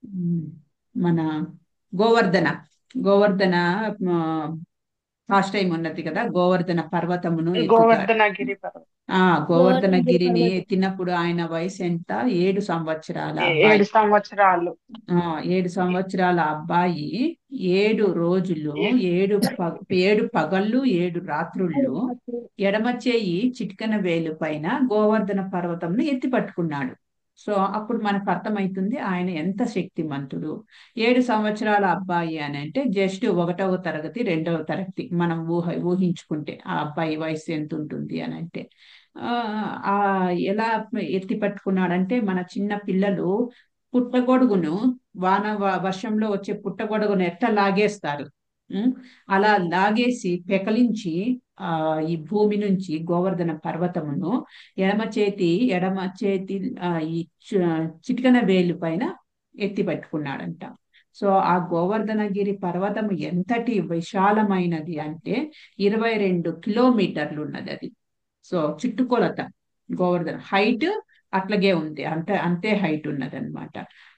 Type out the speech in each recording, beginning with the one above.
ఉమ్, మన Govardhana Govardhana fast time ఉన్నది కదా, గోవర్ధన పర్వతమును ఎత్తుతాడు. గోవర్ధనగిరి పర్వతం. ఆ గోవర్ధనగిరి గోవర్ధనగిరిని పర్వతం. ఎత్తినప్పుడు ఆయన వయసు ఎంత? 7 సంవత్సరాల అబ్బాయి. 7 సంవత్సరాలు. ఆ 7 సంవత్సరాల అబ్బాయి 7 రోజులు, ఏ- ఏడు పగళ్ళు 7 రాత్రుళ్ళు ఎడమ చేయి చిటికెన వేలు పైన గోవర్ధన పర్వతంను ఎత్తి పట్టుకున్నాడు. సో అప్పుడు మనకు అర్థమవుతుంది ఆయన ఎంత శక్తిమంతుడు. 7 సంవత్సరాల అబ్బాయి అని అంటే జస్ట్ 1వ తరగతి 2వ తరగతి మనం ఊహించుకుంటే ఆ అబ్బాయి వయసు ఎంత ఉంటుంది అని అంటే ఆ ఆ ఎలా ఎత్తి పట్టుకున్నాడంటే మన చిన్న పిల్లలు పుట్టగొడుగును వర్షంలో వచ్చే పుట్టగొడుగును ఎట్లా లాగేస్తారు. ఉం? అలా లాగేసి పెకలించి ఆ ఈ భూమి నుంచి గోవర్ధన పర్వతమును ఎడమ చేతి ఈ చిటికన వేలు పైన ఎత్తి పెట్టుకున్నాడంట. సో ఆ గోవర్ధనగిరి పర్వతం ఎంతటి విశాలమైనది అంటే 22 కిలోమీటర్లు ఉన్నది అది. సో చుట్టుకొలత గోవర్ధన హైట్ అట్లాగే ఉంది, అంతే హైట్ ఉన్నది అనమాట.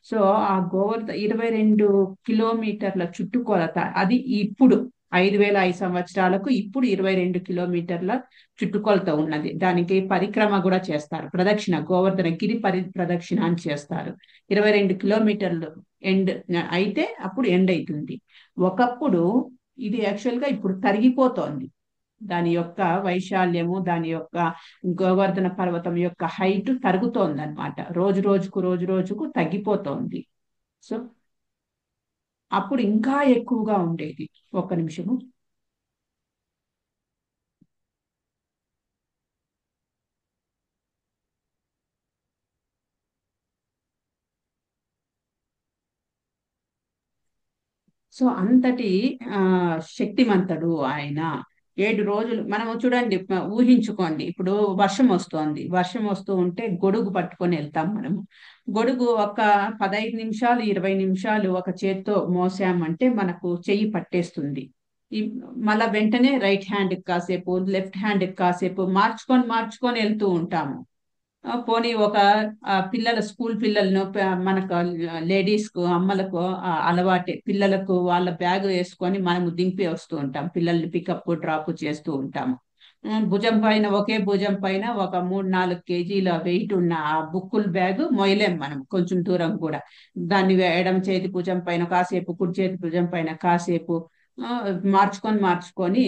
సో ఆ 22 కిలోమీటర్ల చుట్టుకొలత అది ఇప్పుడు 5,005 సంవత్సరాలకు ఇప్పుడు 22 కిలోమీటర్ల చుట్టుకొలత ఉన్నది. దానికి పరిక్రమ కూడా చేస్తారు, ప్రదక్షిణ, గోవర్ధన గిరి ప్రదక్షిణ అని చేస్తారు. 22 కిలోమీటర్లు ఎండ్ అయితే అప్పుడు ఎండ్ అవుతుంది. ఒకప్పుడు ఇది యాక్చువల్ గా ఇప్పుడు తరిగిపోతోంది. దాని యొక్క వైశాల్యము, దాని యొక్క గోవర్ధన పర్వతం యొక్క హైట్ తరుగుతోంది అనమాట. రోజు రోజుకు తగ్గిపోతోంది. సో అప్పుడు ఇంకా ఎక్కువగా ఉండేది. ఒక్క నిమిషము. సో అంతటి ఆ శక్తిమంతుడు ఆయన. 7 రోజులు మనము చూడండి, ఊహించుకోండి. ఇప్పుడు వర్షం వస్తూ ఉంటే గొడుగు పట్టుకొని వెళ్తాం మనము. గొడుగు ఒక 15 నిమిషాలు 20 నిమిషాలు ఒక చేత్తో మోసామంటే మనకు చెయ్యి పట్టేస్తుంది. ఈ మళ్ళా వెంటనే రైట్ హ్యాండ్ కాసేపు, లెఫ్ట్ హ్యాండ్ కాసేపు మార్చుకొని మార్చుకొని వెళ్తూ ఉంటాము. పోనీ ఒక పిల్లల స్కూల్ పిల్లలను మనకు లేడీస్ కు అమ్మలకు అలవాటే, పిల్లలకు వాళ్ళ బ్యాగ్ వేసుకొని మనము దింపి వస్తూ ఉంటాం, పిల్లల్ని పికప్ డ్రాప్ చేస్తూ ఉంటాము. భుజం పైన ఒకే భుజం పైన ఒక 3-4 కేజీల వెయిట్ ఉన్న ఆ బుక్కుల బ్యాగ్ మొయలేం మనం కొంచెం దూరం కూడా. దాన్ని ఎడమ చేతి భుజం పైన కాసేపు, కుడి చేతి భుజం పైన కాసేపు ఆ, మార్చుకొని మార్చుకొని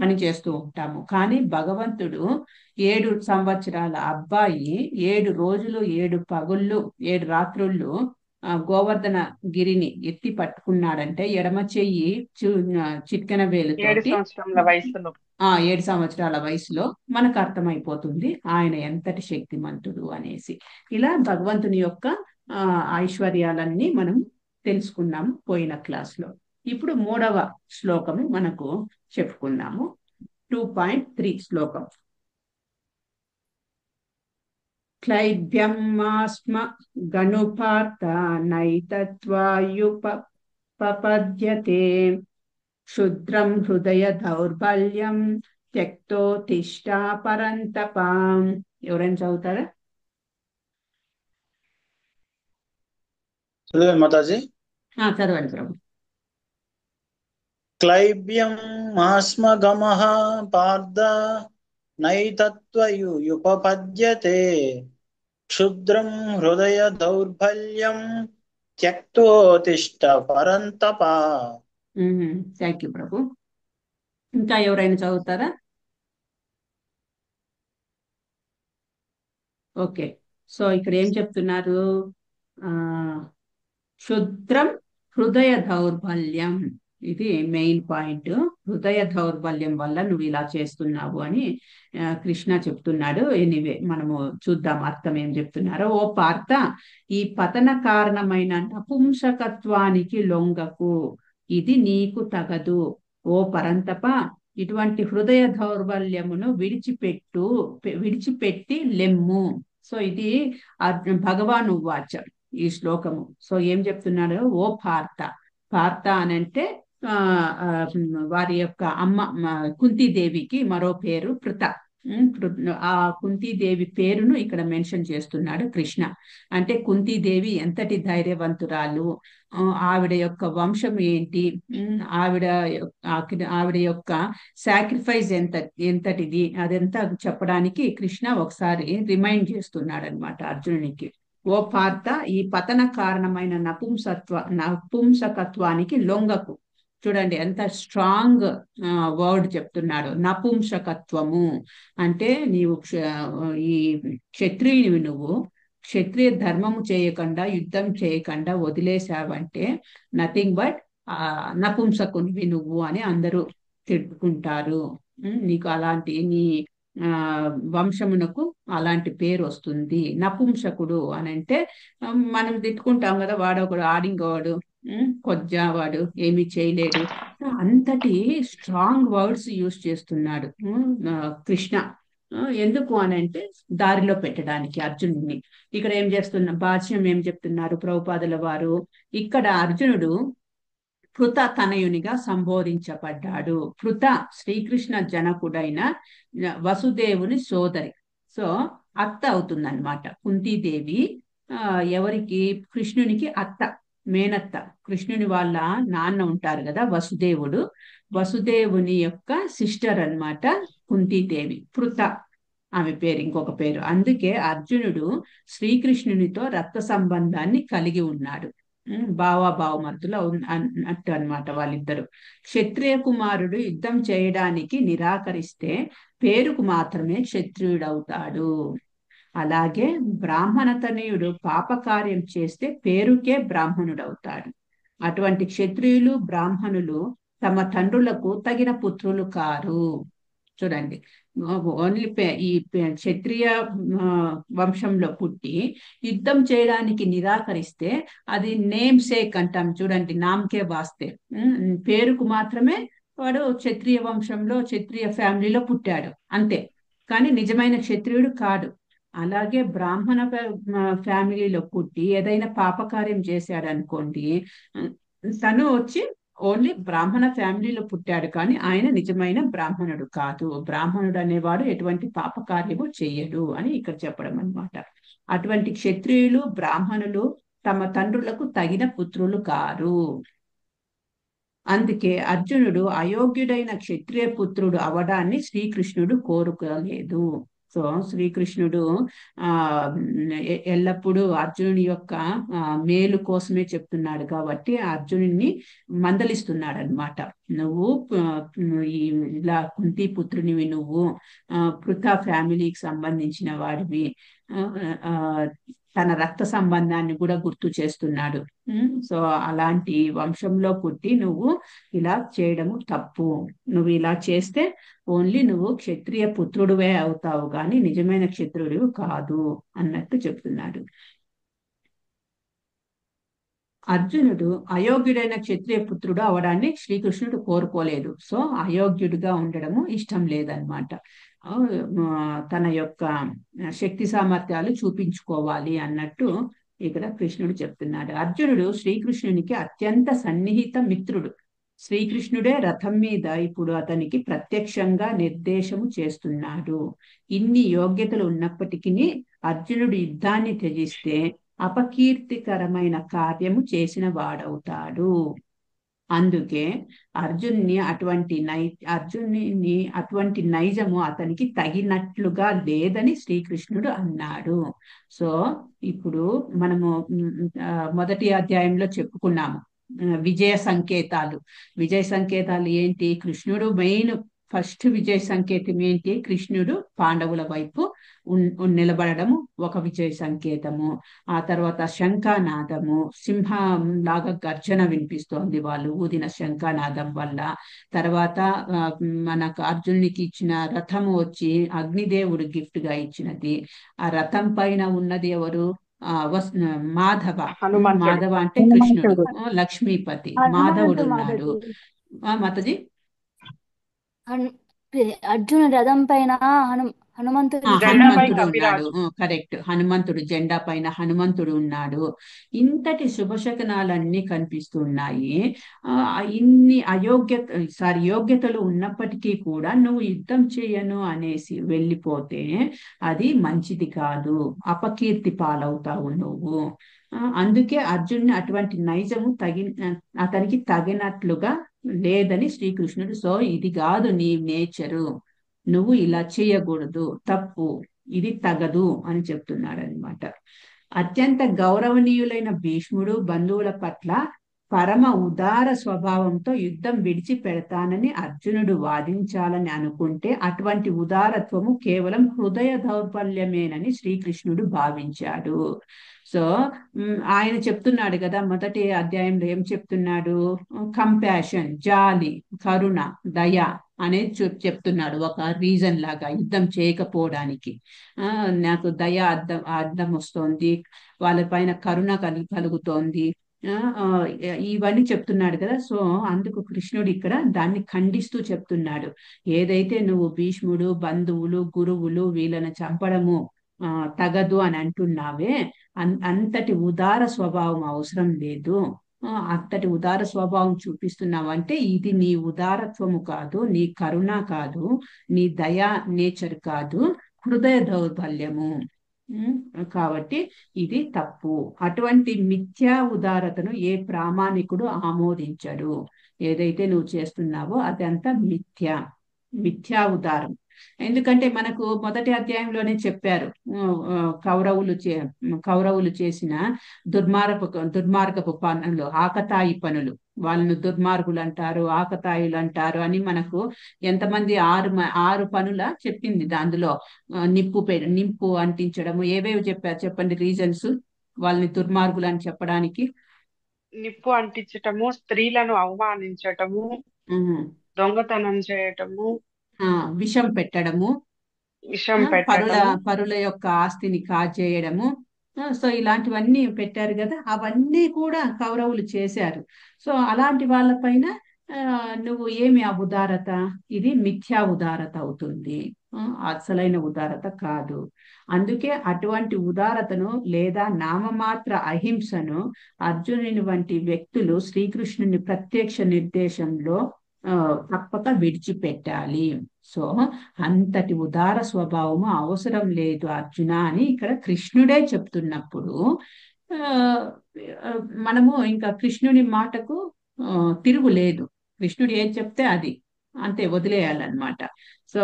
పని చేస్తూ ఉంటాము. కానీ భగవంతుడు 7 సంవత్సరాల అబ్బాయి 7 రోజులు 7 పగుళ్ళు 7 రాత్రుళ్ళు గోవర్ధన గిరిని ఎత్తి పట్టుకున్నాడంటే ఎడమ చెయ్యి చిట్కెన ఏడు వేలుతోటి. సంవత్సరముల వయసులో 7 సంవత్సరాల వయసులో మనకు అర్థమైపోతుంది ఆయన ఎంతటి శక్తిమంతుడు అనేసి. ఇలా భగవంతుని యొక్క ఆ ఐశ్వర్యాలన్నీ మనం తెలుసుకున్నాము పోయిన క్లాస్లో. ఇప్పుడు 3వ శ్లోకము మనకు చెప్పుకున్నాము. 2.3 శ్లోకం. క్లైబ్యమాస్మ గనుపాత నైతత్వాయుపపద్యతే క్షుద్రం హృదయ దౌర్బల్యం త్యక్తోతిష్టా పరంతపాం. ఎవరైనా చదువుతారా? చదివాను మాతాజీ. చదవండి ప్రభు. క్లైబ్యం మాస్మగమః పార్థ నైతత్వయుపపద్యతే క్షుద్రం హృదయ దౌర్బల్యం త్యక్తోతిష్ట పరంతప. థ్యాంక్ యూ ప్రభు. ఇంకా ఎవరైనా చదువుతారా? ఓకే. సో ఇక్కడ ఏం చెప్తున్నారు? ఆ క్షుద్రం హృదయ దౌర్బల్యం, ఇది మెయిన్ పాయింట్. హృదయ దౌర్బల్యం వల్ల నువ్వు ఇలా చేస్తున్నావు అని కృష్ణ చెప్తున్నాడు. ఎనీవే మనము చూద్దాం అర్థం ఏం చెప్తున్నారో. ఓ పార్థ, ఈ పతన కారణమైన నపుంసకత్వానికి లొంగకు, ఇది నీకు తగదు. ఓ పరంతప, ఇటువంటి హృదయ దౌర్బల్యమును విడిచిపెట్టి లెమ్ము. సో ఇది భగవాను వాచ ఈ శ్లోకము. సో ఏం చెప్తున్నాడు? ఓ పార్థ. పార్థ అని అంటే వారి యొక్క అమ్మ కుంతీదేవికి మరో పేరు పృత. ఆ కుంతీదేవి పేరును ఇక్కడ మెన్షన్ చేస్తున్నాడు కృష్ణ. అంటే కుంతీదేవి ఎంతటి ధైర్యవంతురాలు, ఆవిడ యొక్క వంశం ఏంటి, ఆవిడ యొక్క సాక్రిఫైస్ ఎంతటిది, అదంతా చెప్పడానికి కృష్ణ ఒకసారి రిమైండ్ చేస్తున్నాడు అనమాట అర్జునునికి. ఓ పార్థ, ఈ పతన కారణమైన నపుంసకత్వానికి లొంగకు. చూడండి ఎంత స్ట్రాంగ్ వర్డ్ చెప్తున్నాడు. నపుంసకత్వము అంటే నీవు ఈ క్షత్రియునివి, నువ్వు క్షత్రియ ధర్మము చేయకుండా యుద్ధం చేయకుండా వదిలేసావంటే నథింగ్ బట్ నపుంసకునివి నువ్వు అని అందరూ తిట్టుకుంటారు. నీకు అలాంటి నీ వంశమునకు అలాంటి పేరు వస్తుంది. నపుంసకుడు అని అంటే మనం తిట్టుకుంటాం కదా, వాడొకడు ఆడింగవాడు, కొజ్జావాడు, ఏమీ చేయలేడు. అంతటి స్ట్రాంగ్ వర్డ్స్ యూజ్ చేస్తున్నాడు కృష్ణ. ఎందుకు అని అంటే దారిలో పెట్టడానికి అర్జునుడిని. ఇక్కడ ఏం చేస్తున్న భాష్యం ఏం చెప్తున్నారు ప్రభుపాదుల వారు, ఇక్కడ అర్జునుడు పృథ తనయునిగా సంబోధించబడ్డాడు. పృథ శ్రీకృష్ణ జనకుడైన వసుదేవుని సోదరి, సో అత్త అవుతుందన్నమాట కుంతీదేవి. ఎవరికి? కృష్ణునికి అత్త, మేనత్త. కృష్ణుని వాళ్ళ నాన్న ఉంటారు కదా వసుదేవుడు, వసుదేవుని యొక్క సిస్టర్ అన్నమాట కుంతీదేవి. పృథ ఆమె పేరు, ఇంకొక పేరు. అందుకే అర్జునుడు శ్రీకృష్ణునితో రక్త సంబంధాన్ని కలిగి ఉన్నాడు. భావమర్దులు అన్నట్టు అనమాట వాళ్ళిద్దరు. క్షత్రియ కుమారుడు యుద్ధం చేయడానికి నిరాకరిస్తే పేరుకు మాత్రమే క్షత్రియుడవుతాడు. అలాగే బ్రాహ్మణతనయుడు పాపకార్యం చేస్తే పేరుకే బ్రాహ్మణుడవుతాడు. అటువంటి క్షత్రియులు బ్రాహ్మణులు తమ తండ్రులకు తగిన పుత్రులు కారు. చూడండి, ఓన్లీ ఈ క్షత్రియ వంశంలో పుట్టి యుద్ధం చేయడానికి నిరాకరిస్తే అది నేమ్ సేక్ అంటాం చూడండి, నామకే వాస్తే, పేరుకు మాత్రమే వాడు క్షత్రియ వంశంలో క్షత్రియ ఫ్యామిలీలో పుట్టాడు అంతే, కానీ నిజమైన క్షత్రియుడు కాడు. అలాగే బ్రాహ్మణ ఫ్యామిలీలో పుట్టి ఏదైనా పాపకార్యం చేశాడు అనుకోండి, తను వచ్చి ఓన్లీ బ్రాహ్మణ ఫ్యామిలీలో పుట్టాడు కానీ ఆయన నిజమైన బ్రాహ్మణుడు కాదు. బ్రాహ్మణుడు అనేవాడు ఎటువంటి పాపకార్యము చెయ్యడు అని ఇక్కడ చెప్పడం అన్నమాట. అటువంటి క్షత్రియులు బ్రాహ్మణులు తమ తండ్రులకు తగిన పుత్రులు కారు. అందుకే అర్జునుడు అయోగ్యుడైన క్షత్రియ పుత్రుడు అవడాన్ని శ్రీకృష్ణుడు కోరుకోలేదు. సో శ్రీకృష్ణుడు ఎల్లప్పుడూ అర్జునుని యొక్క మేలు కోసమే చెప్తున్నాడు కాబట్టి అర్జునుడిని మందలిస్తున్నాడు అనమాట. నువ్వు ఇలా కుంతి పుత్రునివి, నువ్వు పృథ ఫ్యామిలీకి సంబంధించిన వాడివి, తన రక్త సంబంధాన్ని కూడా గుర్తు చేస్తున్నాడు. సో అలాంటి వంశంలో పుట్టి నువ్వు ఇలా చేయడము తప్పు. నువ్వు ఇలా చేస్తే ఓన్లీ నువ్వు క్షత్రియ పుత్రుడివే అవుతావు కానీ నిజమైన క్షత్రుడివి కాదు అన్నట్టు చెప్తున్నాడు. అర్జునుడు అయోగ్యుడైన క్షత్రియ పుత్రుడు అవడాన్ని శ్రీకృష్ణుడు కోరుకోలేదు. సో అయోగ్యుడిగా ఉండడము ఇష్టం లేదనమాట. తన యొక్క శక్తి సామర్థ్యాలు చూపించుకోవాలి అన్నట్టు ఇక్కడ కృష్ణుడు చెప్తున్నాడు. అర్జునుడు శ్రీకృష్ణునికి అత్యంత సన్నిహిత మిత్రుడు. శ్రీకృష్ణుడే రథం మీద ఇప్పుడు అతనికి ప్రత్యక్షంగా నిర్దేశము చేస్తున్నాడు. ఇన్ని యోగ్యతలు ఉన్నప్పటికీ అర్జునుడు యుద్ధాన్ని త్యజిస్తే అపకీర్తికరమైన కార్యము చేసిన వాడవుతాడు. అందుకే అర్జున్ని అటువంటి నైజము అతనికి తగినట్లుగా లేదని శ్రీకృష్ణుడు అన్నాడు. సో ఇప్పుడు మనము మొదటి అధ్యాయంలో చెప్పుకున్నాము విజయ సంకేతాలు. విజయ సంకేతాలు ఏంటి? కృష్ణుడు మెయిన్ ఫస్ట్ విజయ సంకేతం ఏంటి? కృష్ణుడు పాండవుల వైపు నిలబడము ఒక విజయ సంకేతము. ఆ తర్వాత శంఖానాదము, సింహం లాగా గర్జన వినిపిస్తోంది వాళ్ళు ఊదిన శంఖానాదం వల్ల. తర్వాత మనకు అర్జునునికి ఇచ్చిన రథము వచ్చి అగ్నిదేవుడు గిఫ్ట్ గా ఇచ్చినది. ఆ రథం పైన ఉన్నది ఎవరు? మాధవ. మాధవ అంటే కృష్ణుడు, లక్ష్మీపతి, మాధవుడు ఉన్నాడు. మాతాజీ, అర్జున రథం పైన హనుమంతుడి జెండాపై హనుమంతుడు ఉన్నాడు. కపిరాజు. కరెక్ట్, హనుమంతుడు జెండా పైన హనుమంతుడు ఉన్నాడు. ఇంతటి శుభశకనాలన్నీ కనిపిస్తున్నాయి. ఆ, ఇన్ని యోగ్యతలు ఉన్నప్పటికీ కూడా నువ్వు యుద్ధం చేయను అనేసి వెళ్ళిపోతే అది మంచిది కాదు, అపకీర్తి పాలవుతావు నువ్వు. అందుకే అర్జునుని అటువంటి నైజము అతనికి తగినట్లుగా లేదని శ్రీకృష్ణుడు, సో ఇది కాదు నీ నేచరు, నువ్వు ఇలా చేయకూడదు, తప్పు, ఇది తగదు అని చెప్తున్నాడు అనమాట. అత్యంత గౌరవనీయులైన భీష్ముడు బంధువుల పట్ల పరమ ఉదార స్వభావంతో యుద్ధం విడిచిపెడతానని అర్జునుడు వాదించాలని అనుకుంటే అటువంటి ఉదారత్వము కేవలం హృదయ దౌర్బల్యమేనని శ్రీకృష్ణుడు భావించాడు. సో ఆయన చెప్తున్నాడు కదా, మొదటి అధ్యాయంలో ఏం చెప్తున్నాడు? కంపాషన్, జాలి, కరుణ, దయ అనేది చెప్తున్నాడు ఒక రీజన్ లాగా యుద్ధం చేయకపోవడానికి. నాకు దయ అర్థం వస్తోంది, వాళ్ళపైన కరుణ కలుగుతోంది, ఇవన్నీ చెప్తున్నాడు కదా. సో అందుకు కృష్ణుడు ఇక్కడ దాన్ని ఖండిస్తూ చెప్తున్నాడు. ఏదైతే నువ్వు భీష్ముడు, బంధువులు, గురువులు వీళ్ళని చంపడము తగదు అని అంటున్నావే, అంతటి ఉదార స్వభావం అవసరం లేదు. అంతటి ఉదార స్వభావం చూపిస్తున్నావంటే ఇది నీ ఉదారత్వము కాదు, నీ కరుణ కాదు, నీ దయా నేచర్ కాదు, హృదయ దౌర్బల్యము. కాబట్టి ఇది తప్పు. అటువంటి మిథ్యా ఉదారతను ఏ ప్రామాణికుడు ఆమోదించడు. ఏదైతే నువ్వు చేస్తున్నావో అదంతా మిథ్యా ఉదారం. ఎందుకంటే మనకు మొదటి అధ్యాయంలోనే చెప్పారు, కౌరవులు చేసిన దుర్మార్గపు పనులు, ఆకతాయి పనులు, వాళ్ళను దుర్మార్గులు అంటారు, ఆకతాయిలు అంటారు అని మనకు ఎంతమంది 6 పనుల చెప్పింది. దానిలో నింపు అంటించడము, ఏవేవి చెప్పారు చెప్పండి రీజన్స్ వాళ్ళని దుర్మార్గులు అని చెప్పడానికి? నిప్పు అంటించటము, స్త్రీలను అవమానించటము, దొంగతనం చేయటము, విషం పెట్టడము, పరుల యొక్క ఆస్తిని కాజేయడము. సో ఇలాంటివన్నీ పెట్టారు కదా, అవన్నీ కూడా కౌరవులు చేశారు. సో అలాంటి వాళ్ళపైన నువ్వు ఏమి ఆ ఉదారత? ఇది మిథ్యా ఉదారత అవుతుంది, అసలైన ఉదారత కాదు. అందుకే అటువంటి ఉదారతను లేదా నామమాత్ర అహింసను అర్జునుని వంటి వ్యక్తులు శ్రీకృష్ణుని ప్రత్యక్ష నిర్దేశంలో తప్పక విడిచిపెట్టాలి. సో అంతటి ఉదార స్వభావము అవసరం లేదు అర్జున అని ఇక్కడ కృష్ణుడే చెప్తున్నప్పుడు మనము ఇంకా కృష్ణుని మాటకు తిరుగులేదు. కృష్ణుడు ఏం చెప్తే అది అంతే వదిలేయాలన్నమాట. సో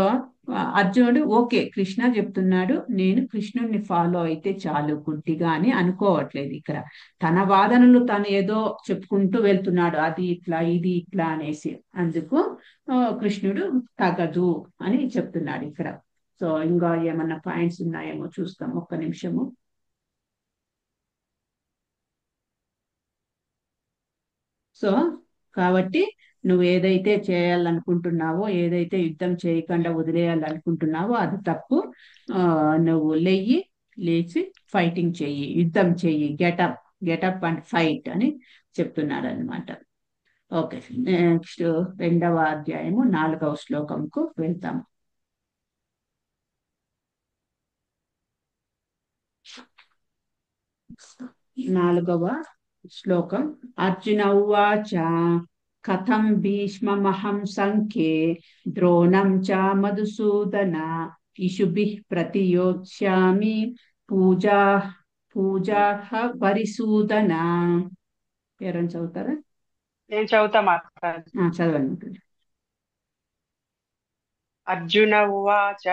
అర్జునుడు ఓకే కృష్ణ చెప్తున్నాడు, నేను కృష్ణుడిని ఫాలో అయితే చాలు గుడ్డిగా అని అనుకోవట్లేదు. ఇక్కడ తన వాదనలు తను ఏదో చెప్పుకుంటూ వెళ్తున్నాడు, అది ఇట్లా ఇది ఇట్లా అనేసి. అందుకు కృష్ణుడు తగదు అని చెప్తున్నాడు ఇక్కడ. సో ఇంకా ఏమన్నా పాయింట్స్ ఉన్నాయేమో చూస్తాం, ఒక్క నిమిషము. సో కాబట్టి నువ్వు ఏదైతే చేయాలనుకుంటున్నావో, ఏదైతే యుద్ధం చేయకుండా వదిలేయాలనుకుంటున్నావో అది తప్పు. నువ్వు లేచి ఫైటింగ్ చెయ్యి, యుద్ధం చెయ్యి, గెటప్ అండ్ ఫైట్ అని చెప్తున్నాడు అనమాట. ఓకే, నెక్స్ట్ 2వ అధ్యాయము 4వ శ్లోకంకు వెళ్తాం. నాలుగవ శ్లోకం. అర్జున ఉవాచ కథం భీష్మమహం సంఖ్యే ద్రోణం చ మధుసూదన ఇషుభిః ప్రతియోత్స్యామి పూజా పరిసూదన. ఎవరైనా చదువుతారా? నేను చదువుతా మాత. చదవండి. అర్జున ఉవాచ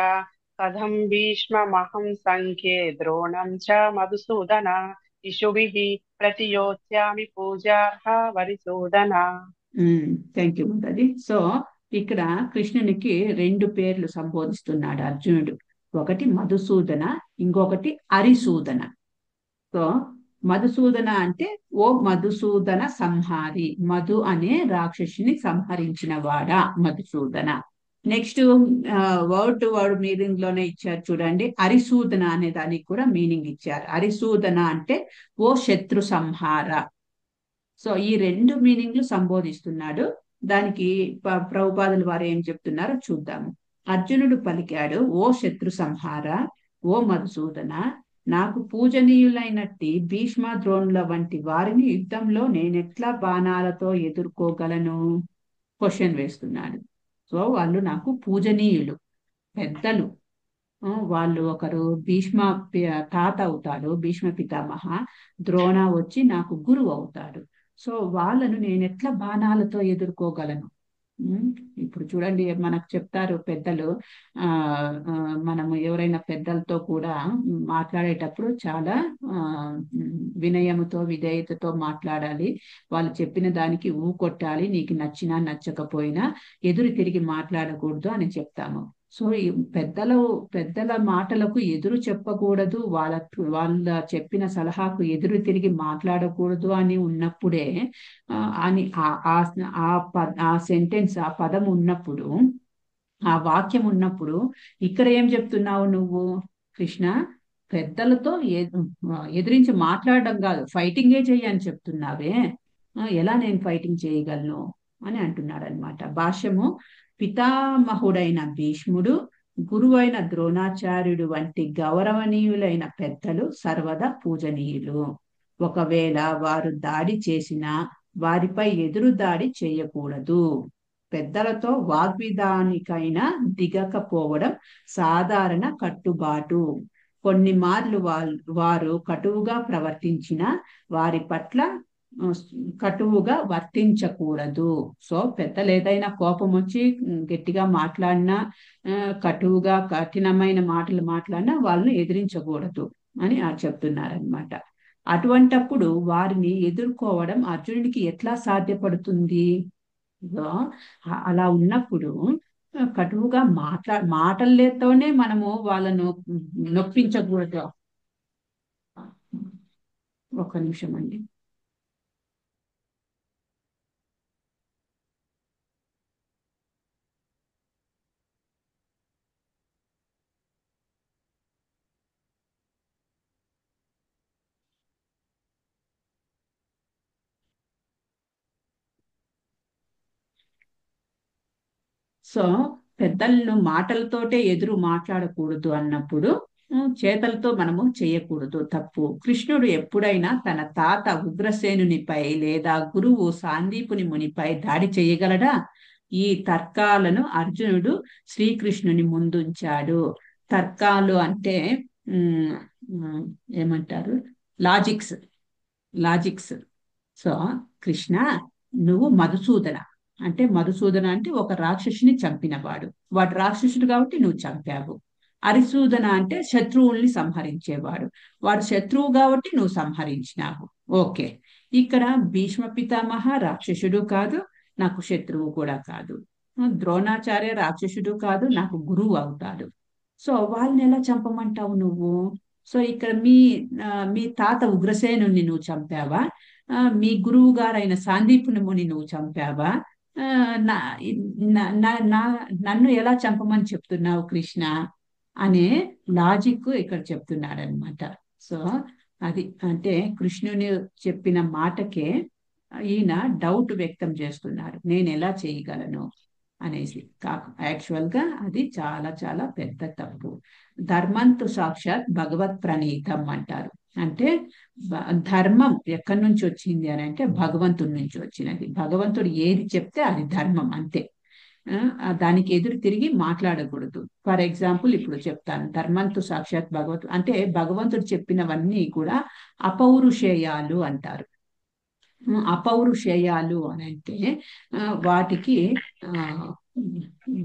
కథం భీష్మమహం సంఖ్యే ద్రోణం చ మధుసూదన ఇషుభిః ప్రతియోత్స్యామి పూజార్హ పరిశోధన. Thank you Mataji. సో ఇక్కడ కృష్ణునికి 2 పేర్లు సంబోధిస్తున్నాడు అర్జునుడు. ఒకటి మధుసూదన, ఇంకొకటి అరిసూదన. సో మధుసూదన అంటే ఓ మధుసూదన సంహారి, మధు అనే రాక్షసుని సంహరించిన వాడా Madhusudana. Next word to word meaning లోనే ఇచ్చారు చూడండి, అరిసూదన అనే దానికి కూడా మీనింగ్ ఇచ్చారు. అరిసూదన అంటే ఓ శత్రు సంహార. సో ఈ 2 మీనింగ్లు సంబోధిస్తున్నాడు. దానికి ప్రభుపాదుల వారు ఏం చెప్తున్నారో చూద్దాము. అర్జునుడు పలికాడు, ఓ శత్రు సంహార, ఓ మధుసూదన, నాకు పూజనీయులైనట్టి భీష్మ ద్రోణుల వంటి వారిని యుద్ధంలో నేనెట్లా బాణాలతో ఎదుర్కోగలను? క్వశ్చన్ వేస్తున్నాడు. సో వాళ్ళు నాకు పూజనీయులు, పెద్దలు. వాళ్ళు ఒకరు భీష్మ తాత అవుతాడు, భీష్మ పితామహ. ద్రోణ వచ్చి నాకు గురువు అవుతాడు. సో వాళ్ళను నేను ఎట్లా బాణాలతో ఎదుర్కోగలను? ఉమ్, ఇప్పుడు చూడండి, మనకు చెప్తారు పెద్దలు. ఆ ఆ, మనము ఎవరైనా పెద్దలతో కూడా మాట్లాడేటప్పుడు చాలా ఆ వినయముతో విధేయతతో మాట్లాడాలి. వాళ్ళు చెప్పిన దానికి ఊ కొట్టాలి, నీకు నచ్చినా నచ్చకపోయినా ఎదురు తిరిగి మాట్లాడకూడదు అని చెప్తాము. సో ఈ పెద్దల మాటలకు ఎదురు చెప్పకూడదు, వాళ్ళ చెప్పిన సలహాకు ఎదురు తిరిగి మాట్లాడకూడదు అని ఉన్నప్పుడే, ఆ, అని ఆ సెంటెన్స్, ఆ పదం ఉన్నప్పుడు, ఆ వాక్యం ఉన్నప్పుడు, ఇక్కడ ఏం చెప్తున్నావు నువ్వు కృష్ణ? పెద్దలతో ఎదిరించి మాట్లాడడం కాదు, ఫైటింగే చెయ్యని చెప్తున్నావే. ఎలా నేను ఫైటింగ్ చేయగలను అని అంటున్నాడు అనమాట. భాష్యము: పితామహుడైన భీష్ముడు, గురువైన ద్రోణాచార్యుడు వంటి గౌరవనీయులైన పెద్దలు సర్వదా పూజనీయులు. ఒకవేళ వారు దాడి చేసినా వారిపై ఎదురు దాడి చేయకూడదు. పెద్దలతో వాగ్విదానికైనా దిగకపోవడం సాధారణ కట్టుబాటు. కొన్ని మార్లు వారు కటువుగా ప్రవర్తించిన వారి పట్ల ఆ, కటువుగా వర్తించకూడదు. సో పెద్దలు ఏదైనా కోపం వచ్చి గట్టిగా మాట్లాడినా, కటువుగా కఠినమైన మాటలు మాట్లాడినా వాళ్ళని ఎదిరించకూడదు అని చెప్తున్నారనమాట. అటువంటప్పుడు వారిని ఎదుర్కోవడం అర్జునుడికి ఎట్లా సాధ్యపడుతుంది? ఇదో అలా ఉన్నప్పుడు కటువుగా మాటలతోనే మనము వాళ్ళను నొప్పించకూడదు. ఒక నిమిషం అండి. సో పెద్దలను మాటలతోటే ఎదురు మాట్లాడకూడదు అన్నప్పుడు, చేతలతో మనము చేయకూడదు, తప్పు. కృష్ణుడు ఎప్పుడైనా తన తాత ఉగ్రసేనునిపై లేదా గురువు సాందీపుని మునిపై దాడి చేయగలడా? ఈ తర్కాలను అర్జునుడు శ్రీకృష్ణుని ముందుంచాడు. తర్కాలు అంటే ఉమ్, ఉమ్, ఏమంటారు, లాజిక్స్. లాజిక్స్. సో కృష్ణ, నువ్వు మధుసూదన, అంటే మధుసూదన అంటే ఒక రాక్షసుని చంపినవాడు. వాడు రాక్షసుడు కాబట్టి నువ్వు చంపావు. అరిసూదన అంటే శత్రువుల్ని సంహరించేవాడు. వాడు శత్రువు కాబట్టి నువ్వు సంహరించినావు. ఓకే. ఇక్కడ భీష్మ పితామహ రాక్షసుడు కాదు, నాకు శత్రువు కూడా కాదు. ద్రోణాచార్య రాక్షసుడు కాదు, నాకు గురువు అవుతాడు. సో వాళ్ళని ఎలా చంపమంటావు నువ్వు? సో ఇక్కడ మీ తాత ఉగ్రసేనుని నువ్వు చంపావా? మీ గురువు గారైన సాందీపుని ముని నువ్వు చంపావా? ఆ, నా నన్ను ఎలా చంపమని చెప్తున్నావు కృష్ణ అనే లాజిక్ ఇక్కడ చెప్తున్నాడు అనమాట. సో అది అంటే కృష్ణుని చెప్పిన మాటకే ఈయన డౌట్ వ్యక్తం చేస్తున్నారు, నేను ఎలా చేయగలను అనేసి. యాక్చువల్ గా అది చాలా చాలా పెద్ద తప్పు. ధర్మంతు సాక్షాత్ భగవత్ ప్రణీతం అంటారు. అంటే ధర్మం ఎక్కడి నుంచి వచ్చింది అని అంటే భగవంతుడి నుంచి వచ్చినది. భగవంతుడు ఏది చెప్తే అది ధర్మం, అంతే. దానికి ఎదురు తిరిగి మాట్లాడకూడదు. ఫర్ ఎగ్జాంపుల్ ఇప్పుడు చెప్తాను, ధర్మంతు సాక్షాత్ భగవత్ అంటే భగవంతుడు చెప్పినవన్నీ కూడా అపౌరుషేయాలు అంటారు. అపౌరుషేయాలు అని అంటే వాటికి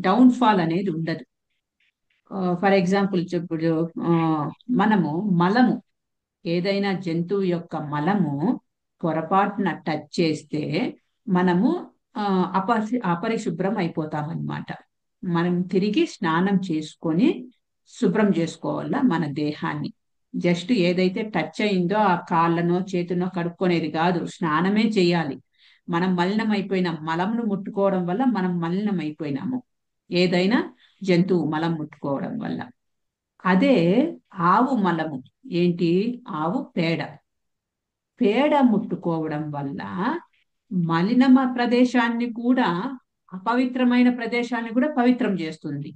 డౌన్ ఫాల్ అనేది ఉండదు. ఫర్ ఎగ్జాంపుల్ ఇప్పుడు మనము మలము, ఏదైనా జంతువు యొక్క మలము పొరపాటున టచ్ చేస్తే మనము అపరిశుభ్రం అయిపోతామన్నమాట. మనం తిరిగి స్నానం చేసుకొని శుభ్రం చేసుకోవాలా మన దేహాన్ని. జస్ట్ ఏదైతే టచ్ అయిందో ఆ కాళ్ళనో చేతునో కడుక్కొనేది కాదు, స్నానమే చేయాలి. మనం మలినం అయిపోయినాం, మలంను ముట్టుకోవడం వల్ల మనం మలినం అయిపోయినాము, ఏదైనా జంతువు మలం ముట్టుకోవడం వల్ల. అదే ఆవు మలము ఏంటి? ఆవు పేడ. పేడ ముట్టుకోవడం వల్ల మలినమ ప్రదేశాన్ని కూడా, అపవిత్రమైన ప్రదేశాన్ని కూడా పవిత్రం చేస్తుంది.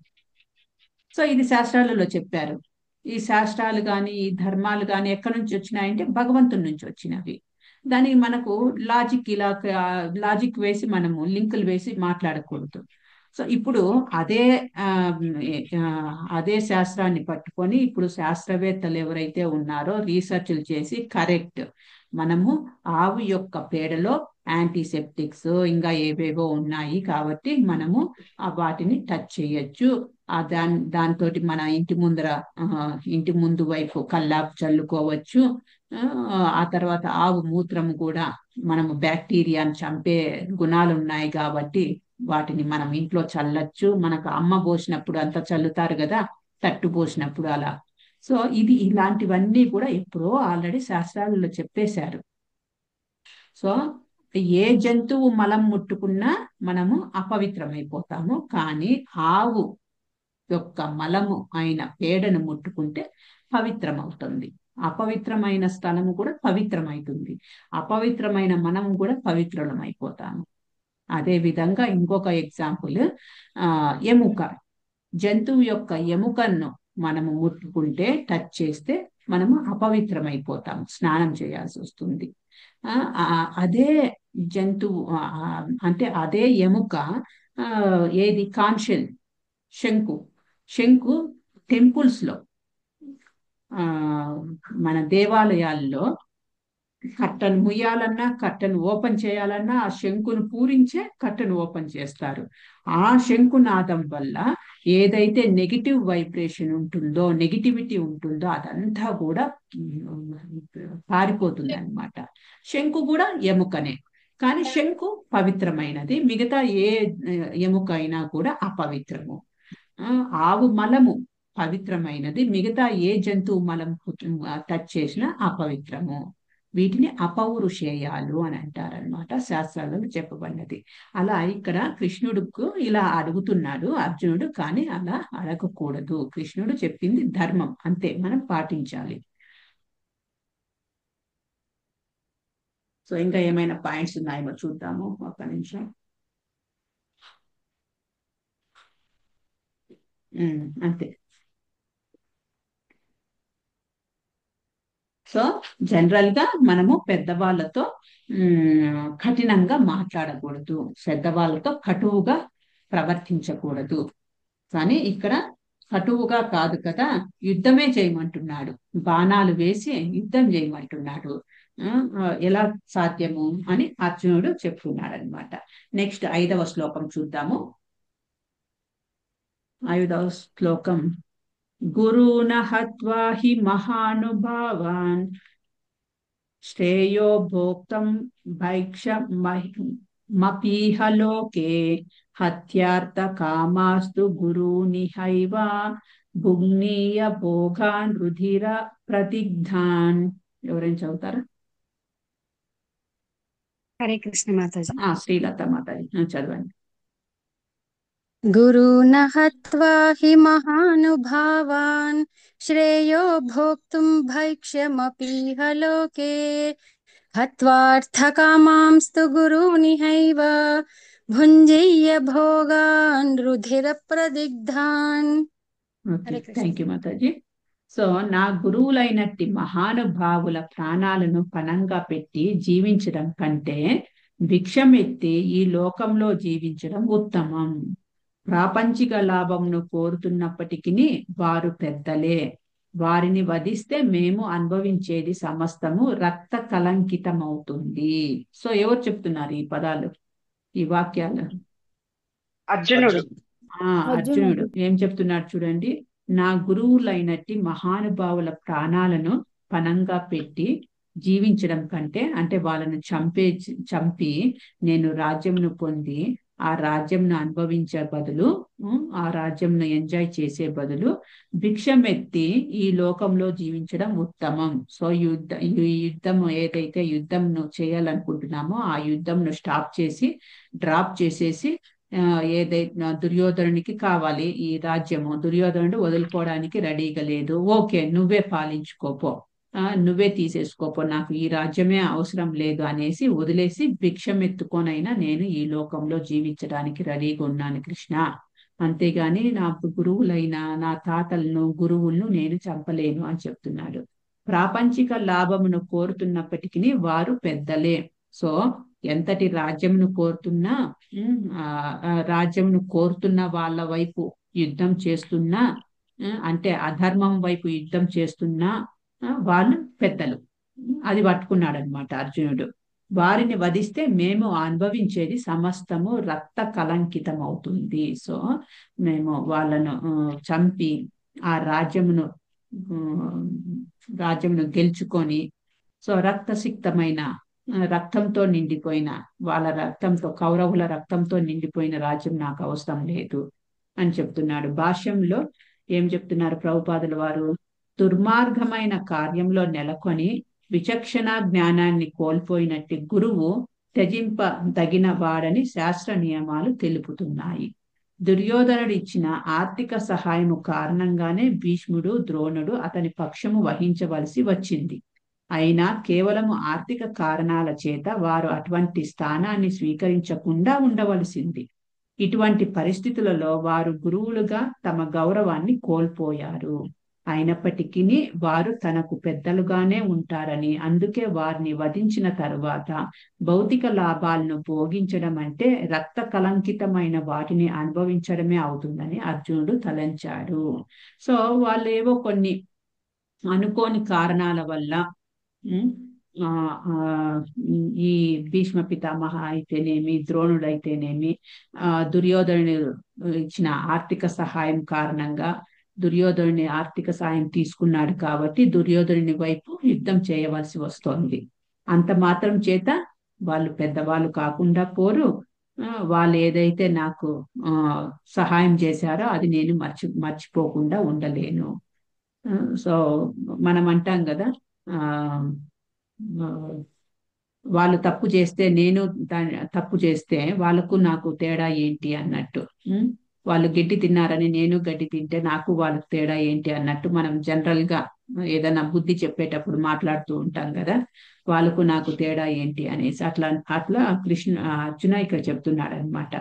సో ఇది శాస్త్రాలలో చెప్పారు. ఈ శాస్త్రాలు కానీ ఈ ధర్మాలు కానీ ఎక్కడి నుంచి వచ్చినాయంటే భగవంతుడి నుంచి వచ్చినవి. దానికి మనకు లాజిక్ వేసి మనము లింకులు వేసి మాట్లాడకూడదు. సో ఇప్పుడు అదే ఆ, ఆ, అదే శాస్త్రాన్ని పట్టుకొని ఇప్పుడు శాస్త్రవేత్తలు ఎవరైతే ఉన్నారో రీసెర్చ్లు చేసి కరెక్ట్, మనము ఆవు యొక్క పేడలో యాంటీసెప్టిక్స్ ఇంకా ఏవేవో ఉన్నాయి కాబట్టి మనము వాటిని టచ్ చేయొచ్చు. దాంతో మన ఇంటి ముందు వైపు కల్లాపు చల్లుకోవచ్చు. ఆ తర్వాత ఆవు మూత్రం కూడా మనము బ్యాక్టీరియాని చంపే గుణాలు ఉన్నాయి కాబట్టి వాటిని మనం ఇంట్లో చల్లచ్చు. మనకు అమ్మ పోసినప్పుడు అంతా చల్లుతారు కదా, తట్టు పోసినప్పుడు అలా. సో ఇది ఇలాంటివన్నీ కూడా ఎప్పుడో ఆల్రెడీ శాస్త్రాలలో చెప్పేశారు. సో ఏ జంతువు మలం ముట్టుకున్నా మనము అపవిత్రమైపోతాము, కానీ ఆవు యొక్క మలము అయిన పేడను ముట్టుకుంటే పవిత్రమవుతుంది. అపవిత్రమైన స్థలము కూడా పవిత్రమవుతుంది, అపవిత్రమైన మనము కూడా పవిత్రులమైపోతాము. అదే విధంగా ఇంకొక ఎగ్జాంపుల్, ఎముక. జంతువు యొక్క ఎముకను మనము ముట్టుకుంటే, టచ్ చేస్తే మనము అపవిత్రమైపోతాం, స్నానం చేయాల్సి వస్తుంది. అదే జంతువు అంటే అదే ఎముక ఏది కాన్షియల్ శంకు టెంపుల్స్ లో మన దేవాలయాల్లో కట్టను ముయ్యాలన్నా కట్టను ఓపెన్ చేయాలన్నా ఆ శంకును పూరించే కట్టను ఓపెన్ చేస్తారు. ఆ శంకునాదం వల్ల ఏదైతే నెగిటివ్ వైబ్రేషన్ ఉంటుందో, నెగిటివిటీ ఉంటుందో అదంతా కూడా పారిపోతుంది అన్నమాట. శంకు కూడా ఎముకనే, కానీ శంకు పవిత్రమైనది, మిగతా ఏ ఎముక అయినా కూడా అపవిత్రము. ఆవు మలము పవిత్రమైనది, మిగతా ఏ జంతువు మలం టచ్ చేసినా అపవిత్రము. వీటిని అపౌరుషేయాలు అని అంటారనమాట, శాస్త్రాలలో చెప్పబడినది. అలా ఇక్కడ కృష్ణుడుకు ఇలా అడుగుతున్నాడు అర్జునుడు, కానీ అలా అడగకూడదు. కృష్ణుడు చెప్పింది ధర్మం, అంతే, మనం పాటించాలి. సో ఇంకా ఏమైనా పాయింట్స్ ఉన్నాయేమో చూద్దాము, ఒక్క నిమిషం. అంతే. సో జనరల్ గా మనము పెద్దవాళ్ళతో కఠినంగా మాట్లాడకూడదు, పెద్దవాళ్ళతో కటువుగా ప్రవర్తించకూడదు. కానీ ఇక్కడ కటువుగా కాదు కదా, యుద్ధమే చేయమంటున్నాడు, బాణాలు వేసి యుద్ధం చేయమంటున్నాడు. ఎలా సాధ్యము అని అర్జునుడు చెప్తున్నాడు అనమాట. నెక్స్ట్ 5వ శ్లోకం చూద్దాము. 5వ శ్లోకం, గురూణ హత్వా హి మహానుభావాన్ శ్రేయో భోక్తం భైక్షమపీహ లోకే హత్యార్థ కామాస్తు గురూనిహైవ భుగ్నీయ భోగాన్ రుధిర ప్రదిగ్ధాన్. ఎవరైనా చదువుతారా? హరే కృష్ణ మాతాజీ. శ్రీలత మాతాజీ చదవండి. గురూణ హత్వా హి మహానుభావాన్ శ్రేయో భోక్తుం భైక్ష్యమపీహ లోకే హత్వార్థకామాంస్తు గురూనిహైవ భుంజీయ భోగాన్ రుధిర ప్రదిగ్ధాన్. Thank you Mataji. సో నా గురువులైనట్టి మహానుభావుల ప్రాణాలను పణంగా పెట్టి జీవించడం కంటే భిక్షమెత్తి ఈ లోకంలో జీవించడం ఉత్తమం. ప్రాపంచిక లాభంను కోరుతున్నప్పటికీ వారు పెద్దలే, వారిని వధిస్తే మేము అనుభవించేది సమస్తము రక్త కలంకితమవుతుంది. సో ఎవరు చెప్తున్నారు ఈ పదాలు, ఈ వాక్యాలు? అర్జునుడు. అర్జునుడు ఏం చెప్తున్నాడు చూడండి. నా గురువులైనట్టి మహానుభావుల ప్రాణాలను పణంగా పెట్టి జీవించడం కంటే, అంటే వాళ్ళను చంపి నేను రాజ్యంను పొంది ఆ రాజ్యంను అనుభవించే బదులు, ఆ రాజ్యంను ఎంజాయ్ చేసే బదులు భిక్షమెత్తి ఈ లోకంలో జీవించడం ఉత్తమం. సో యుద్ధం ఏదైతే యుద్ధంను చేయాలనుకుంటున్నామో ఆ యుద్ధంను స్టాప్ చేసి డ్రాప్ చేసేసి, ఏదైతే దుర్యోధనునికి కావాలి ఈ రాజ్యము, దుర్యోధనుడు వదులుకోవడానికి రెడీగా లేదు, ఓకే నువ్వే పాలించుకోపో, నువ్వే తీసేసుకోపో, నాకు ఈ రాజ్యమే అవసరం లేదు అనేసి వదిలేసి భిక్షమెత్తుకొనైనా నేను ఈ లోకంలో జీవించడానికి రెడీగా ఉన్నాను కృష్ణ అంతేగాని నాకు గురువులైన నా తాతలను గురువులను నేను చంపలేను అని చెప్తున్నాడు. ప్రాపంచిక లాభమును కోరుతున్నప్పటికీ వారు పెద్దలే. సో ఎంతటి రాజ్యమును కోరుతున్నా రాజ్యమును కోరుతున్న వాళ్ళ వైపు యుద్ధం చేస్తున్నా అంటే అధర్మం వైపు యుద్ధం చేస్తున్నా వాళ్ళు పెద్దలు. అది పట్టుకున్నాడు అనమాట అర్జునుడు. వారిని వధిస్తే మేము అనుభవించేది సమస్తము రక్త కలంకితం అవుతుంది. సో మేము వాళ్ళను చంపి ఆ రాజ్యమును గెలుచుకొని, సో రక్తసిక్తమైన రక్తంతో నిండిపోయిన వాళ్ళ రక్తంతో, కౌరవుల రక్తంతో నిండిపోయిన రాజ్యం నాకు అవసరం లేదు అని చెప్తున్నాడు. భాష్యంలో ఏం చెప్తున్నారు ప్రభుపాదుల వారు? దుర్మార్గమైన కార్యంలో నెలకొని విచక్షణ జ్ఞానాన్ని కోల్పోయినట్టి గురువు త్యజింపదగిన వాడని శాస్త్ర నియమాలు తెలుపుతున్నాయి. దుర్యోధనుడు ఇచ్చిన ఆర్థిక సహాయము కారణంగానే భీష్ముడు ద్రోణుడు అతని పక్షము వహించవలసి వచ్చింది. అయినా కేవలము ఆర్థిక కారణాల చేత వారు అటువంటి స్థానాన్ని స్వీకరించకుండా ఉండవలసింది. ఇటువంటి పరిస్థితులలో వారు గురువులుగా తమ గౌరవాన్ని కోల్పోయారు. అయినప్పటికీ వారు తనకు పెద్దలుగానే ఉంటారని, అందుకే వారిని వధించిన తరువాత భౌతిక లాభాలను భోగించడం అంటే రక్త కలంకితమైన వాటిని అనుభవించడమే అవుతుందని అర్జునుడు తలంచాడు. సో వాళ్ళు ఏవో కొన్ని అనుకోని కారణాల వల్ల ఈ భీష్మ పితామహ అయితేనేమి, ద్రోణుడు అయితేనేమి, దుర్యోధనుడు ఇచ్చిన ఆర్థిక సహాయం కారణంగా దుర్యోధనుని ఆర్థిక సాయం తీసుకున్నాడు కాబట్టి దుర్యోధనుని వైపు యుద్ధం చేయవలసి వస్తోంది. అంత మాత్రం చేత వాళ్ళు పెద్దవాళ్ళు కాకుండా పోరు. వాళ్ళు ఏదైతే నాకు సహాయం చేశారో అది నేను మర్చిపోకుండా ఉండలేను. సో మనం అంటాం కదా, వాళ్ళు తప్పు చేస్తే నేను తప్పు చేస్తే వాళ్ళకు నాకు తేడా ఏంటి అన్నట్టు. వాళ్ళు గడ్డి తిన్నారని నేను గడ్డి తింటే నాకు వాళ్ళకు తేడా ఏంటి అన్నట్టు మనం జనరల్ గా ఏదైనా బుద్ధి చెప్పేటప్పుడు మాట్లాడుతూ ఉంటాం కదా, వాళ్ళకు నాకు తేడా ఏంటి అనేసి. అట్లా అర్జున ఇక్కడ చెప్తున్నాడు అనమాట.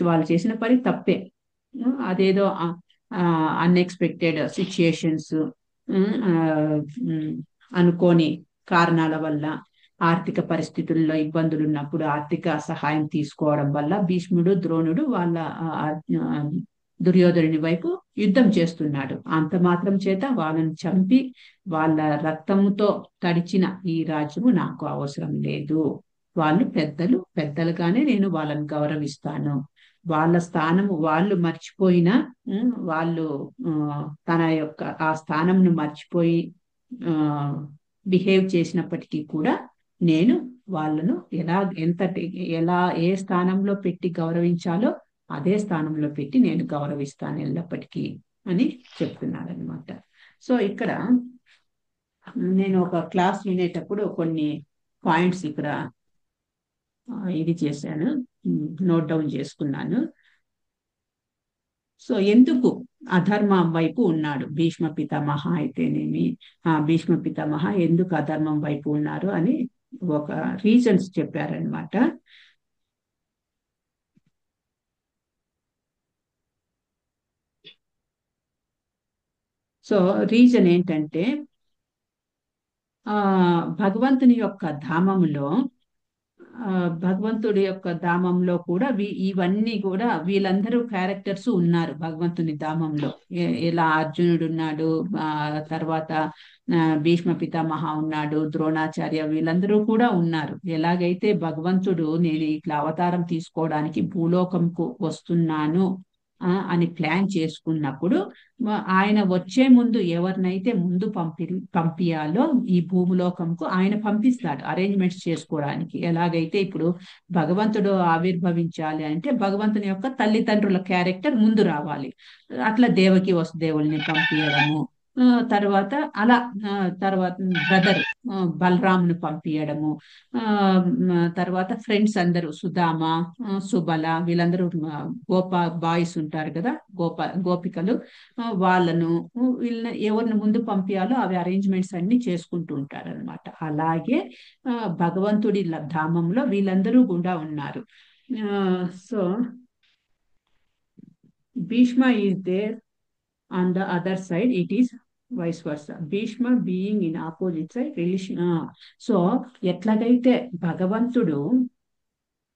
వాళ్ళు చేసిన పని తప్పే. అదేదో అన్ఎక్స్పెక్టెడ్ సిచ్యుయేషన్స్, అనుకోని కారణాల వల్ల, ఆర్థిక పరిస్థితుల్లో ఇబ్బందులు ఉన్నప్పుడు ఆర్థిక సహాయం తీసుకోవడం వల్ల భీష్ముడు ద్రోణుడు వాళ్ళ దుర్యోధనుని వైపు యుద్ధం చేస్తున్నాడు. అంత మాత్రం చేత వాళ్ళని చంపి వాళ్ళ రక్తముతో తడిచిన ఈ రాజ్యము నాకు అవసరం లేదు. వాళ్ళు పెద్దలుగానే నేను వాళ్ళని గౌరవిస్తాను. వాళ్ళ స్థానము వాళ్ళు మర్చిపోయినా, వాళ్ళు తన యొక్క ఆ స్థానంను మర్చిపోయి బిహేవ్ చేసినప్పటికీ కూడా నేను వాళ్ళను ఎలా ఏ స్థానంలో పెట్టి గౌరవించాలో అదే స్థానంలో పెట్టి నేను గౌరవిస్తాను ఎల్లప్పటికీ అని చెప్తున్నాడు అనమాట. సో ఇక్కడ నేను ఒక క్లాస్ వినేటప్పుడు కొన్ని పాయింట్స్ ఇక్కడ ఇది చేశాను, నోట్ డౌన్ చేసుకున్నాను. సో ఎందుకు అధర్మం వైపు ఉన్నాడు భీష్మ పితామహ అయితేనేమి, భీష్మ పితామహ ఎందుకు అధర్మం వైపు ఉన్నారు అని ఒక రీజన్స్ చెప్పారనమాట. సో రీజన్ ఏంటంటే భగవంతుని యొక్క ధామంలో కూడా ఇవన్నీ కూడా వీళ్ళందరూ క్యారెక్టర్స్ ఉన్నారు భగవంతుని ధామంలో. ఇలా అర్జునుడు ఉన్నాడు, తర్వాత భీష్మ పితామహ ఉన్నాడు, ద్రోణాచార్య, వీళ్ళందరూ కూడా ఉన్నారు. ఎలాగైతే భగవంతుడు నేను ఇట్లా అవతారం తీసుకోవడానికి భూలోకంకు వస్తున్నాను అని ప్లాన్ చేసుకున్నప్పుడు ఆయన వచ్చే ముందు ఎవరినైతే ముందు పంపియాలో ఈ భూమిలోకంకు ఆయన పంపిస్తాడు అరేంజ్మెంట్స్ చేసుకోవడానికి. ఎలాగైతే ఇప్పుడు భగవంతుడు ఆవిర్భవించాలి అంటే భగవంతుని యొక్క తల్లిదండ్రుల క్యారెక్టర్ ముందు రావాలి. అట్లా దేవకి వసుదేవుల్ని పంపించడము, తర్వాత బ్రదర్ బలరామును పంపించడము, తర్వాత ఫ్రెండ్స్ అందరూ సుధామ, సుబల, వీళ్ళందరూ బాయ్స్ ఉంటారు కదా, గోపికలు, వాళ్ళను ఎవరిని ముందు పంపించాలో అవి అరేంజ్మెంట్స్ అన్ని చేసుకుంటూ ఉంటారు అనమాట. అలాగే భగవంతుడి ధామంలో వీళ్ళందరూ కూడా ఉన్నారు. So Bhishma is there, on the other side it is vice versa. Bhishma being in opposite side relation. So ఎట్లాగైతే భగవంతుడు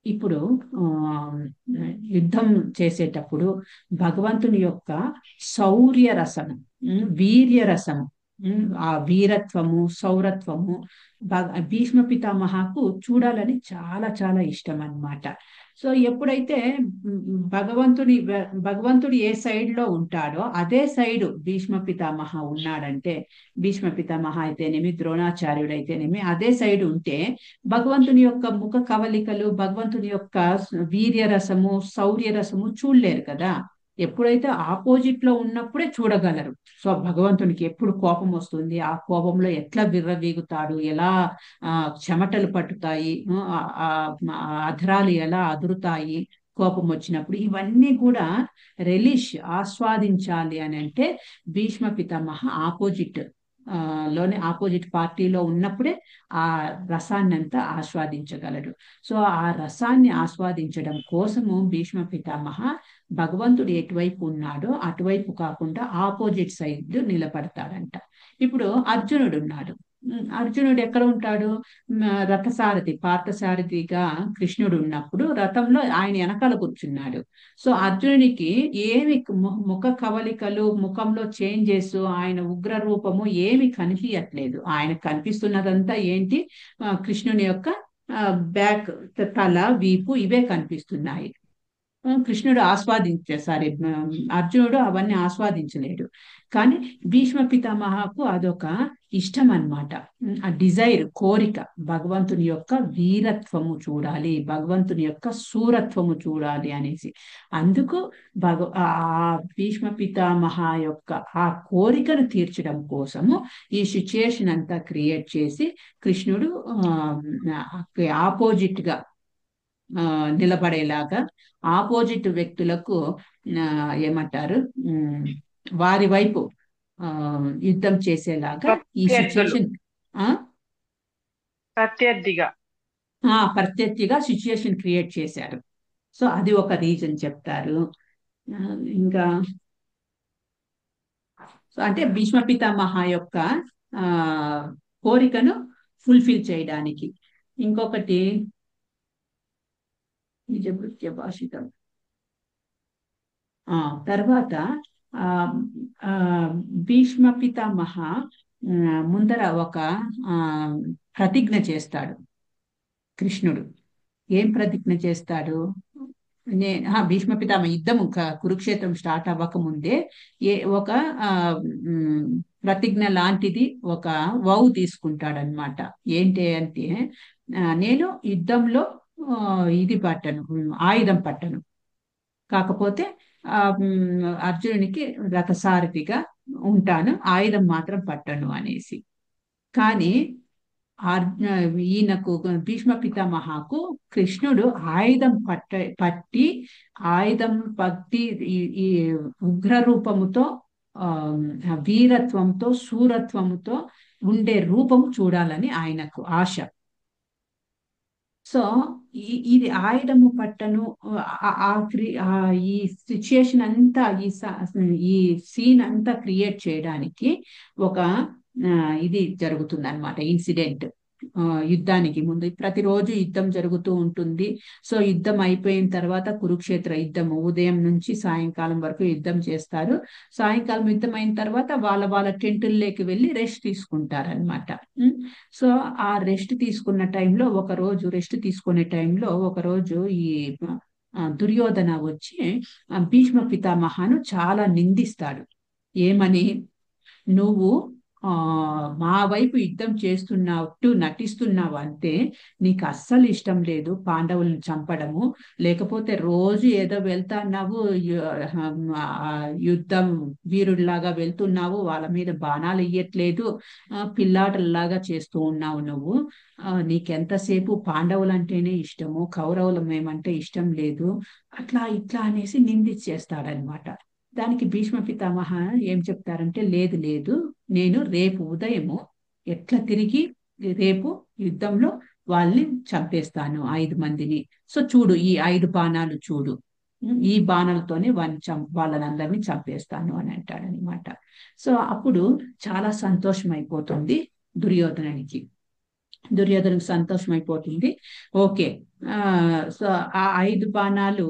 ఇప్పుడు ఆ యుద్ధం చేసేటప్పుడు భగవంతుని యొక్క శౌర్య రసము, వీర్య రసము, ఆ వీరత్వము, సౌరత్వము భీష్మ పితామహకు చూడాలని చాలా చాలా ఇష్టం అన్నమాట. సో ఎప్పుడైతే భగవంతుడు ఏ సైడ్ లో ఉంటాడో అదే సైడ్ భీష్మ పితామహ ఉన్నాడంటే, భీష్మ పితామహ అయితేనేమి, ద్రోణాచార్యుడు అయితేనేమి అదే సైడ్ ఉంటే భగవంతుని యొక్క ముఖ కవలికలు, భగవంతుని యొక్క వీర్య రసము, శౌర్య రసము చూడలేరు కదా. ఎప్పుడైతే ఆపోజిట్ లో ఉన్నప్పుడే చూడగలరు. సో భగవంతునికి ఎప్పుడు కోపం వస్తుంది, ఆ కోపంలో ఎట్లా విర్రవీగుతాడు, ఎలా చెమటలు పట్టుతాయి, అధరాలు ఎలా అదురుతాయి కోపం వచ్చినప్పుడు, ఇవన్నీ కూడా రెలిష్ ఆస్వాదించాలి అని అంటే భీష్మ పితామహ ఆపోజిట్ ఆపోజిట్ పార్టీలో ఉన్నప్పుడే ఆ రసాన్ని అంతా ఆస్వాదించగలడు. సో ఆ రసాన్ని ఆస్వాదించడం కోసము భీష్మ పితామహ భగవంతుడు ఎటువైపు ఉన్నాడో అటువైపు కాకుండా ఆపోజిట్ సైడ్ నిలబడతాడంట. ఇప్పుడు అర్జునుడు ఉన్నాడు. అర్జునుడు ఎక్కడ ఉంటాడు? రథసారథి, పార్థసారథిగా కృష్ణుడు ఉన్నప్పుడు రథంలో ఆయన వెనకాల కూర్చున్నాడు. సో అర్జునుడికి ఏమి ముఖ కవలికలు, ముఖంలో చేంజెస్, ఆయన ఉగ్ర రూపము ఏమి కనిపించట్లేదు. ఆయన కనిపిస్తున్నదంతా ఏంటి? కృష్ణుని యొక్క బ్యాక్, తల, వీపు ఇవే కనిపిస్తున్నాయి. కృష్ణుడు అర్జునుడు అవన్నీ ఆస్వాదించలేడు. కానీ భీష్మ పితామహకు అదొక ఇష్టం అన్నమాట. ఆ డిజైర్, కోరిక భగవంతుని యొక్క వీరత్వము చూడాలి, భగవంతుని యొక్క శూరత్వము చూడాలి అనేసి. అందుకు ఆ భీష్మ పితామహ యొక్క ఆ కోరికను తీర్చడం కోసము ఈ సిచ్యుయేషన్ అంతా క్రియేట్ చేసి కృష్ణుడు ఆపోజిట్ గా నిలబడేలాగా, ఆపోజిట్ వ్యక్తులకు ఏమంటారు, వారి వైపు యుద్ధం చేసేలాగా ఈ సిచ్యుయేషన్ ప్రత్యర్థిగా సిచ్యుయేషన్ క్రియేట్ చేశారు. సో అది ఒక రీజన్ చెప్తారు. ఇంకా సో అంటే భీష్మ పితామహ యొక్క కోరికను ఫుల్ఫిల్ చేయడానికి. ఇంకొకటి నిజభృత్య భాషితం. తర్వాత భీష్మ పితామహ ముందర ఒక ప్రతిజ్ఞ చేస్తాడు కృష్ణుడు. ఏం ప్రతిజ్ఞ చేస్తాడు? భీష్మ పితామహ యుద్ధం కురుక్షేత్రం స్టార్ట్ అవ్వక ముందే ఒక ప్రతిజ్ఞ లాంటిది, ఒక వౌ తీసుకుంటాడనమాట. ఏంటి అంటే, నేను యుద్ధంలో ఇది పట్టను, ఆయుధం పట్టను, కాకపోతే అర్జునునికి రథసారథిగా ఉంటాను, ఆయుధం మాత్రం పట్టను అనేసి. కానీ ఈయనకు భీష్మ పితామహకు కృష్ణుడు ఆయుధం పట్టి ఈ ఉగ్ర రూపముతో, వీరత్వంతో, శూరత్వముతో ఉండే రూపము చూడాలని ఆయనకు ఆశ. సో ఇది ఆయుధము పట్టను, ఈ సిచ్యుయేషన్ అంతా, ఈ సీన్ అంతా క్రియేట్ చేయడానికి ఒక ఇది జరుగుతుంది అనమాట, ఇన్సిడెంట్. యుద్ధానికి ముందు ప్రతిరోజు యుద్ధం జరుగుతూ ఉంటుంది. సో యుద్ధం అయిపోయిన తర్వాత కురుక్షేత్ర యుద్ధము ఉదయం నుంచి సాయంకాలం వరకు యుద్ధం చేస్తారు. సాయంకాలం యుద్ధం అయిన తర్వాత వాళ్ళ టెంటుల్లోకి వెళ్ళి రెస్ట్ తీసుకుంటారనమాట. సో ఆ రెస్ట్ తీసుకునే టైంలో ఒకరోజు ఈ దుర్యోధన వచ్చి భీష్మ పితామహను చాలా నిందిస్తాడు. ఏమని? నువ్వు మా వైపు యుద్ధం చేస్తున్నట్టు నటిస్తున్నావు అంతే, నీకు అస్సలు ఇష్టం లేదు పాండవులను చంపడము, లేకపోతే రోజు ఏదో వెళ్తున్నావు, యుద్ధం వీరుడిలాగా వెళ్తున్నావు, వాళ్ళ మీద బాణాలు ఇయ్యట్లేదు, పిల్లాటల్లాగా చేస్తూ ఉన్నావు నువ్వు, నీకెంతసేపు పాండవులు అంటేనే ఇష్టము, కౌరవులం ఏమంటే ఇష్టం లేదు, అట్లా ఇట్లా అనేసి నిందించేస్తాడనమాట. దానికి భీష్మ పితామహ ఏం చెప్తారంటే, లేదు, నేను రేపు ఉదయము ఎట్లా తిరిగి రేపు యుద్ధంలో వాళ్ళని చంపేస్తాను 5 మందిని. సో చూడు, ఈ 5 బాణాలు చూడు, ఈ బాణాలతోనే వాళ్ళని అందరినీ చంపేస్తాను అని అంటాడనమాట. సో అప్పుడు చాలా సంతోషం అయిపోతుంది దుర్యోధనునికి. దుర్యోధనకు సంతోషం అయిపోతుంది. ఓకే, ఆ సో ఆ 5 బాణాలు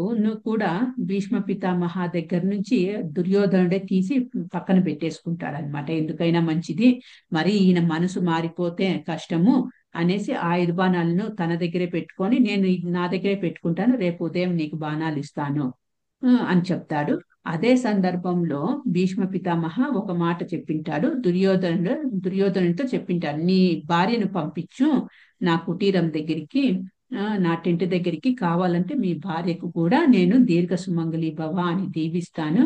కూడా భీష్మ పితామహ దగ్గర నుంచి దుర్యోధనుడే తీసి పక్కన పెట్టేసుకుంటాడు అనమాట. ఎందుకైనా మంచిది, మరి ఈయన మనసు మారిపోతే కష్టము అనేసి ఆ 5 బాణాలను తన దగ్గరే పెట్టుకొని, నేను నా దగ్గరే పెట్టుకుంటాను, రేపు ఉదయం నీకు బాణాలు ఇస్తాను అని చెప్తాడు. అదే సందర్భంలో భీష్మ పితామహ ఒక మాట చెప్పింటాడు, దుర్యోధనుడితో చెప్పింటాడు, నీ భార్యను పంపించు నా కుటీరం దగ్గరికి, నా టెంట్ దగ్గరికి, కావాలంటే మీ భార్యకు కూడా నేను దీర్ఘ సుమంగళి భవ అని దీవిస్తాను,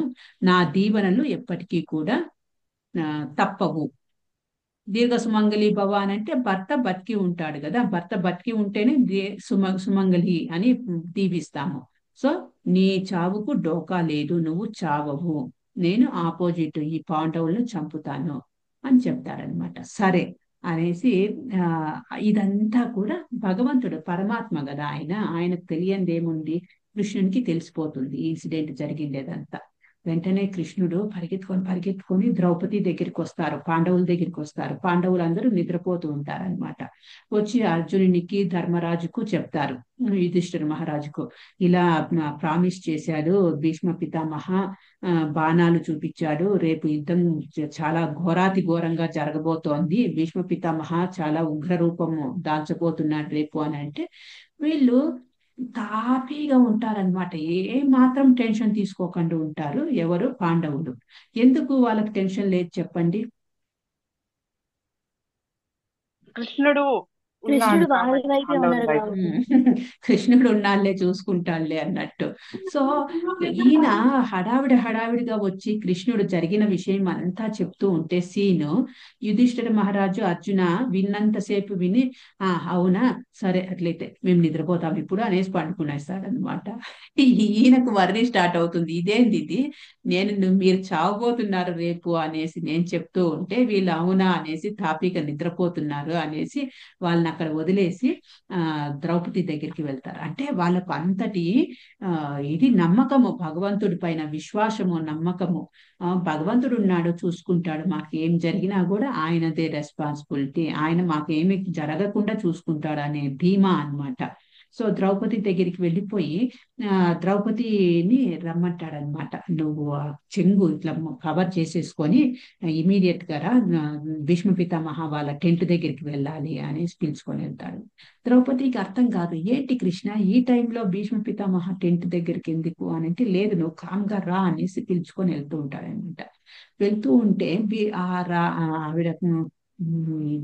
నా దీవెనలు ఎప్పటికీ కూడా తప్పవు. దీర్ఘ సుమంగళి భవ అని అంటే భర్త బతికి ఉంటాడు కదా, భర్త బతికి ఉంటేనే సుమంగళి అని దీవిస్తాము. సో నీ చావుకు డోకా లేదు, నువ్వు చావవు, నేను ఆపోజిట్ ఈ పాండవులను చంపుతాను అని చెప్తారనమాట. సరే అనేసి ఇదంతా కూడా భగవంతుడు పరమాత్మ కదా, ఆయనకు తెలియంది ఏముంది, కృష్ణునికి తెలిసిపోతుంది ఈ ఇన్సిడెంట్ జరిగిందేదంతా. వెంటనే కృష్ణుడు పరిగెత్తుకొని ద్రౌపది దగ్గరికి వస్తారు, పాండవుల దగ్గరికి వస్తారు. పాండవులందరూ నిద్రపోతూ ఉంటారనమాట. వచ్చి అర్జునునికి ధర్మరాజుకు చెప్తారు, యుధిష్ఠిర మహారాజుకు, ఇలా ప్రామిస్ చేశాడు భీష్మ పితామహ, బాణాలు చూపించాడు, రేపు యుద్ధం చాలా ఘోరాతి ఘోరంగా జరగబోతోంది, భీష్మ పితామహ చాలా ఉగ్ర రూపము దాల్చబోతున్నాడు రేపు అని అంటే, వీళ్ళు తాపీగా ఉంటారనమాట. ఏ మాత్రం టెన్షన్ తీసుకోకుండా ఉంటారు. ఎవరు? పాండవులు. ఎందుకు వాళ్ళకి టెన్షన్ లేదు చెప్పండి? కృష్ణుడు కృష్ణుడు ఉన్నాడు వాళ్ళ కాబట్టి, వైపే పాండవుల ఉన్నాడు వైపు. కృష్ణుడు ఉన్నాళ్లే, చూసుకుంటాడులే అన్నట్టు. సో ఈయన హడావిడిగా వచ్చి కృష్ణుడు జరిగిన విషయం అంతా చెప్తూ ఉంటే సీను, యుధిష్ఠిర మహారాజు అర్జున విన్నంతసేపు విని, అవునా, సరే అట్లయితే మేము నిద్రపోతాం ఇప్పుడు అనేసి పండుకునేస్తాడనమాట. ఈయనకు వర్రీ స్టార్ట్ అవుతుంది, ఇదేంది ఇది, మీరు చావబోతున్నారు రేపు అనేసి నేను చెప్తూ ఉంటే వీళ్ళు అవునా అనేసి తాపీగా నిద్రపోతున్నారు అనేసి వాళ్ళని అక్కడ వదిలేసి ద్రౌపది దగ్గరికి వెళ్తారు. అంటే వాళ్ళకు అంతటి ఇది నమ్మకము, భగవంతుడి పైన విశ్వాసము, నమ్మకము. భగవంతుడు ఉన్నాడు, చూసుకుంటాడు, మాకు ఏం జరిగినా కూడా ఆయనదే రెస్పాన్సిబిలిటీ, ఆయన మాకేమి జరగకుండా చూసుకుంటాడు అనే ధీమా అన్నమాట. సో ద్రౌపది దగ్గరికి వెళ్ళిపోయి ద్రౌపదిని రమ్మంటాడనమాట. నువ్వు చెంగు ఇట్లా కవర్ చేసేసుకొని ఇమీడియట్ గా భీష్మ పితామహ వాళ్ళ టెంట్ దగ్గరికి వెళ్ళాలి అనేసి పిలుచుకొని వెళ్తాడు. ద్రౌపదికి అర్థం కాదు, ఏంటి కృష్ణ ఈ టైంలో భీష్మ పితామహ టెంట్ దగ్గరికి ఎందుకు అని అంటే, లేదు నువ్వు కామ్గా రా అనేసి పిలుచుకొని వెళ్తూ ఉంటాడనమాట. వెళ్తూ ఉంటే ఆవిడ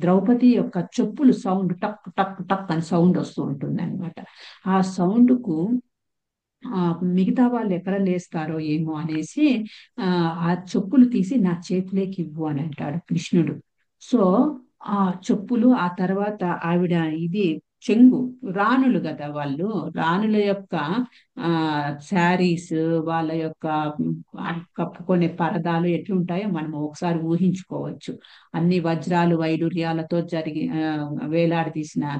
ద్రౌపది యొక్క చెప్పులు సౌండ్ టక్ టక్ టక్ అని సౌండ్ వస్తూ ఉంటుంది అనమాట. ఆ సౌండ్ కు మిగతా వాళ్ళు ఎక్కడ లేస్తారో ఏమో అనేసి ఆ చెప్పులు తీసి నా చేతిలోకి ఇవ్వు అని అంటాడు కృష్ణుడు. సో ఆ చెప్పులు, ఆ తర్వాత ఆవిడ ఇది చెంగు, రాణులు కదా వాళ్ళు, రాణుల యొక్క శారీస్, వాళ్ళ యొక్క కప్పుకునే పరదాలు ఎట్లుంటాయో మనం ఒకసారి ఊహించుకోవచ్చు. అన్ని వజ్రాలు వైడూర్యాలతో వేలాడదీసిన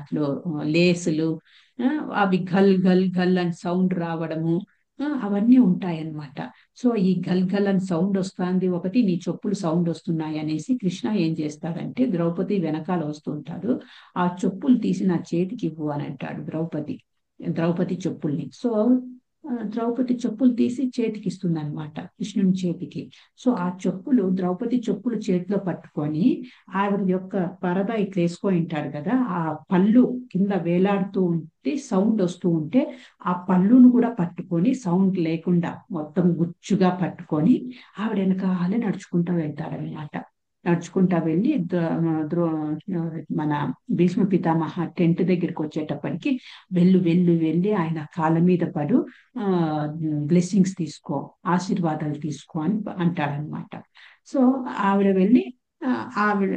లేసులు, అవి గల్ గల్ గల్ అని సౌండ్ రావడము, అవన్నీ ఉంటాయన్నమాట. సో ఈ గల్ గల్ అని సౌండ్ వస్తుంది ఒకటి, నీ చెప్పులు సౌండ్ వస్తున్నాయి అనేసి కృష్ణ ఏం చేస్తాడంటే ద్రౌపది వెనకాల వస్తుంటాడు, ఆ చెప్పులు తీసి నా చేతికి ఇవ్వు అని అంటాడు ద్రౌపది చెప్పుల్ని. సో ద్రౌపది చెప్పులు తీసి చేతికి ఇస్తుంది అనమాట కృష్ణుని చేతికి. సో ఆ చెప్పులు, ద్రౌపది చెప్పులు చేతిలో పట్టుకొని ఆవిడ యొక్క పరద ఇట్లా వేసుకొని ఉంటాడు కదా, ఆ పళ్ళు కింద వేలాడుతూ ఉంటే సౌండ్ వస్తూ ఉంటే ఆ పళ్ళును కూడా పట్టుకొని సౌండ్ లేకుండా మొత్తం గుచ్చుగా పట్టుకొని ఆవిడ వెనకాలే నడుచుకుంటూ వెళ్తాడనమాట. నడుచుకుంటా వెళ్ళి మన భీష్మ పితామహ టెంట్ దగ్గరికి వచ్చేటప్పటికి వెళ్ళి ఆయన కాళ్ళ మీద పడు బ్లెస్సింగ్స్ తీసుకో, ఆశీర్వాదాలు తీసుకో అని అంటాడనమాట. సో ఆవిడ వెళ్ళి ఆవిడ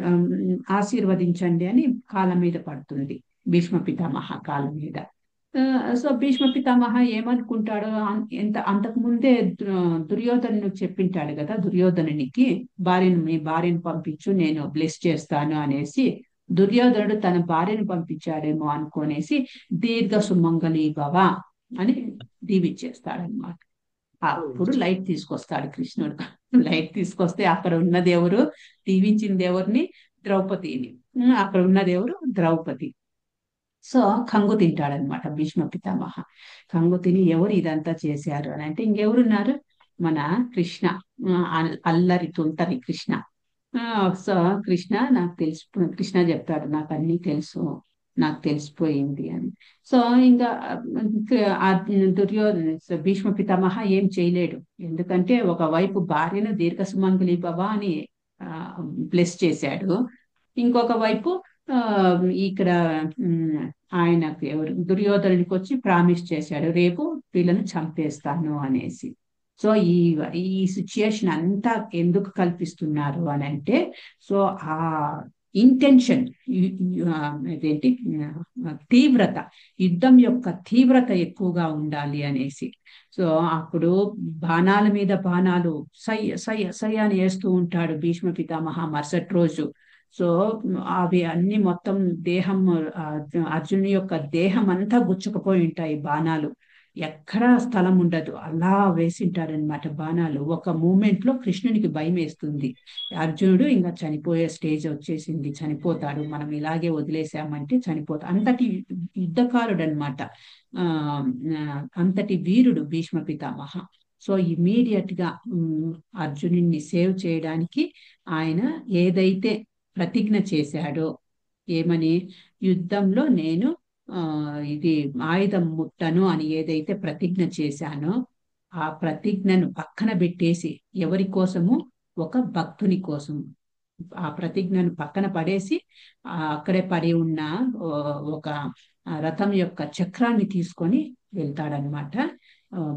ఆశీర్వదించండి అని కాళ్ళ మీద పడుతుంది, భీష్మ పితామహ కాళ్ళ మీద. సో భీష్మ పితామహ ఏమనుకుంటాడు, అంతకు ముందే దుర్యోధను చెప్పింటాడు కదా దుర్యోధనునికి, మీ భార్యను పంపించు నేను బ్లెస్ చేస్తాను అనేసి. దుర్యోధనుడు తన భార్యను పంపించాడేమో అనుకోనేసి దీర్ఘ సుమంగళి భవ అని దీవిచ్చేస్తాడనమాట. అప్పుడు లైట్ తీసుకొస్తాడు కృష్ణుడు. లైట్ తీసుకొస్తే అక్కడ ఉన్నది ఎవరు, దీవించింది ఎవరిని, ద్రౌపదిని. అక్కడ ఉన్నది ఎవరు, ద్రౌపది. సో కంగు తింటాడనమాట భీష్మ పితామహ. కంగు తిని ఎవరు ఇదంతా చేశారు అని అంటే ఇంకెవరున్నారు, మన కృష్ణ. అల్లరి తుంటరి కృష్ణ. సో కృష్ణ నాకు తెలిసి, కృష్ణ చెప్తాడు నాకు అన్నీ తెలుసు, నాకు తెలిసిపోయింది అని. సో ఇంకా ఆ భీష్మ పితామహ ఏం చేయలేడు. ఎందుకంటే ఒకవైపు భార్యను దీర్ఘ సుమంగళి భవ అని బ్లెస్ చేశాడు, ఇంకొక వైపు ఆ ఇక్కడ ఆయనకు ఎవరు దుర్యోధనుడికి వచ్చి ప్రామిస్ చేశాడు, రేపు వీళ్ళను చంపేస్తాను అనేసి. సో ఈ సిచ్యుయేషన్ అంతా ఎందుకు కల్పిస్తున్నారు అని అంటే, సో ఆ ఇంటెన్షన్, ఇదేంటి, తీవ్రత, యుద్ధం యొక్క తీవ్రత ఎక్కువగా ఉండాలి అనేసి. సో అప్పుడు బాణాల మీద బాణాలు సై సై సై అని వేస్తూ ఉంటాడు భీష్మ పితామహ మరుసటి రోజు. సో అవి అన్ని మొత్తం దేహం, అర్జునుని యొక్క దేహం అంతా గుచ్చుకుపోయి ఉంటాయి బాణాలు, ఎక్కడా స్థలం ఉండదు, అలా వేసింటాడనమాట బాణాలు. ఒక మూమెంట్ లో కృష్ణునికి భయం వేస్తుంది, అర్జునుడు ఇంకా చనిపోయే స్టేజ్ వచ్చేసింది, చనిపోతాడు, మనం ఇలాగే వదిలేసామంటే చనిపోతాడు. అంతటి యుద్ధకారుడు అనమాట, అంతటి వీరుడు భీష్మ పితామహ. సో ఇమీడియట్ గా అర్జునుడిని సేవ్ చేయడానికి ఆయన ఏదైతే ప్రతిజ్ఞ చేశాడో, ఏమని, యుద్ధంలో నేను ఇది ఆయుధం ముట్టను అని ఏదైతే ప్రతిజ్ఞ చేశానో, ఆ ప్రతిజ్ఞను పక్కన పెట్టేసి ఎవరి కోసము, ఒక భక్తుని కోసము ఆ ప్రతిజ్ఞను పక్కన పడేసి అక్కడే పడి ఉన్న ఒక రథం యొక్క చక్రాన్ని తీసుకొని వెళ్తాడనమాట.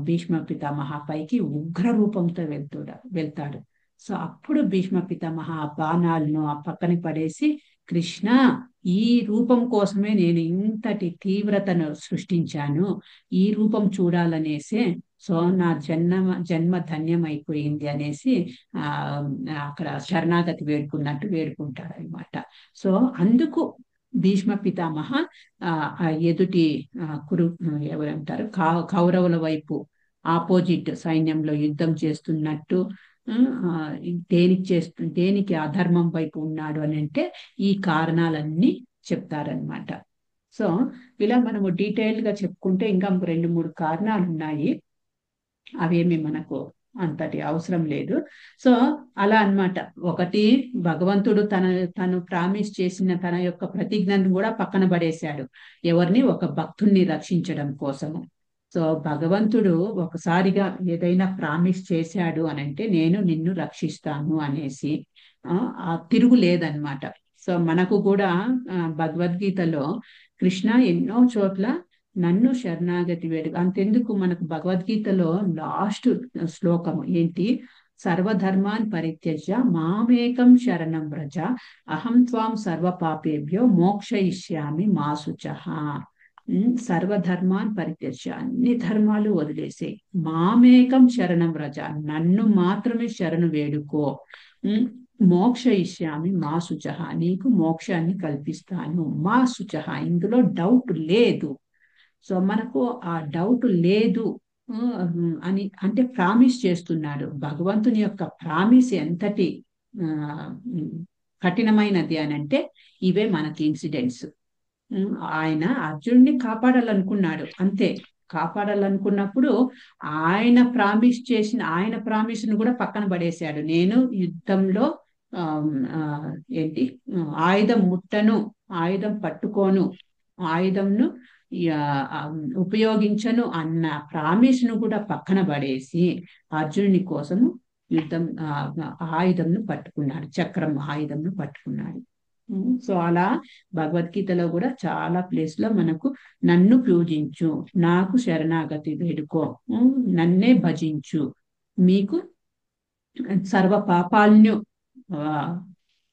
భీష్మ పితామహ పైకి ఉగ్ర రూపంతో వెళ్తాడు. సో అప్పుడు భీష్మ పితామహ ఆ బాణాలను ఆ పక్కన పడేసి, కృష్ణ, ఈ రూపం కోసమే నేను ఇంతటి తీవ్రతను సృష్టించాను, ఈ రూపం చూడాలనేసి, సో నా జన్మ ధన్యం అయిపోయింది అనేసి అక్కడ శరణాగతి వేడుకున్నట్టు వేడుకుంటాడు అనమాట. సో అందుకు భీష్మ పితామహ ఎదుటి ఎవరంటారు, కౌరవుల వైపు ఆపోజిట్ సైన్యంలో యుద్ధం చేస్తున్నట్టు, దేనికి అధర్మం వైపు ఉన్నాడు అని అంటే ఈ కారణాలన్నీ చెప్తారనమాట. సో ఇలా మనము డీటెయిల్ గా చెప్పుకుంటే ఇంకా 2-3 కారణాలు ఉన్నాయి, అవేమి మనకు అంతటి అవసరం లేదు. సో అలా అన్నమాట. ఒకటి, భగవంతుడు తను ప్రామిస్ చేసిన తన యొక్క ప్రతిజ్ఞను కూడా పక్కన పడేశాడు, ఎవరిని, ఒక భక్తుణ్ణి రక్షించడం కోసము. సో భగవంతుడు ఒకసారిగా ఏదైనా ప్రామిస్ చేశాడు అని అంటే, నేను నిన్ను రక్షిస్తాను అనేసి తిరుగు లేదనమాట. సో మనకు కూడా భగవద్గీతలో కృష్ణ ఎన్నో చోట్ల నన్ను శరణాగతి వేడు. అంతెందుకు, మనకు భగవద్గీతలో లాస్ట్ శ్లోకము ఏంటి, సర్వధర్మాన్ పరిత్యజ్య మామేకం శరణం వ్రజ అహం త్వాం సర్వ పాపేభ్యో మోక్షయిష్యామి మా శుచః. సర్వధర్మాన్ పరిత్యజ్య, అన్ని ధర్మాలు వదిలేసే, మామేకం శరణం వ్రజ, నన్ను మాత్రమే శరణు వేడుకో, మోక్షయిష్యామి మా శుచః, నీకు మోక్షాన్ని కల్పిస్తాను, మా శుచః, ఇందులో డౌట్ లేదు. సో మనకు ఆ డౌట్ లేదు అని అంటే ప్రామిస్ చేస్తున్నాడు. భగవంతుని యొక్క ప్రామిస్ ఎంతటి కఠినమైనది అని అంటే, ఇవే మనకి ఇన్సిడెంట్స్. ఆయన అర్జునుడిని కాపాడాలనుకున్నాడు, అంతే. కాపాడాలనుకున్నప్పుడు ఆయన ప్రామిస్ ను కూడా పక్కన పడేశాడు. నేను యుద్ధంలో ఆయుధం ముట్టను, ఆయుధం పట్టుకోను, ఆయుధంను ఉపయోగించను అన్న ప్రామిస్ ను కూడా పక్కన పడేసి అర్జునుని కోసము ఆయుధంను పట్టుకున్నాడు, చక్రం ఆయుధంను పట్టుకున్నాడు. సో అలా భగవద్గీతలో కూడా చాలా ప్లేస్ లో మనకు నన్ను పూజించు, నాకు శరణాగతి వేడుకో, నన్నే భజించు, మీకు సర్వ పాపాలను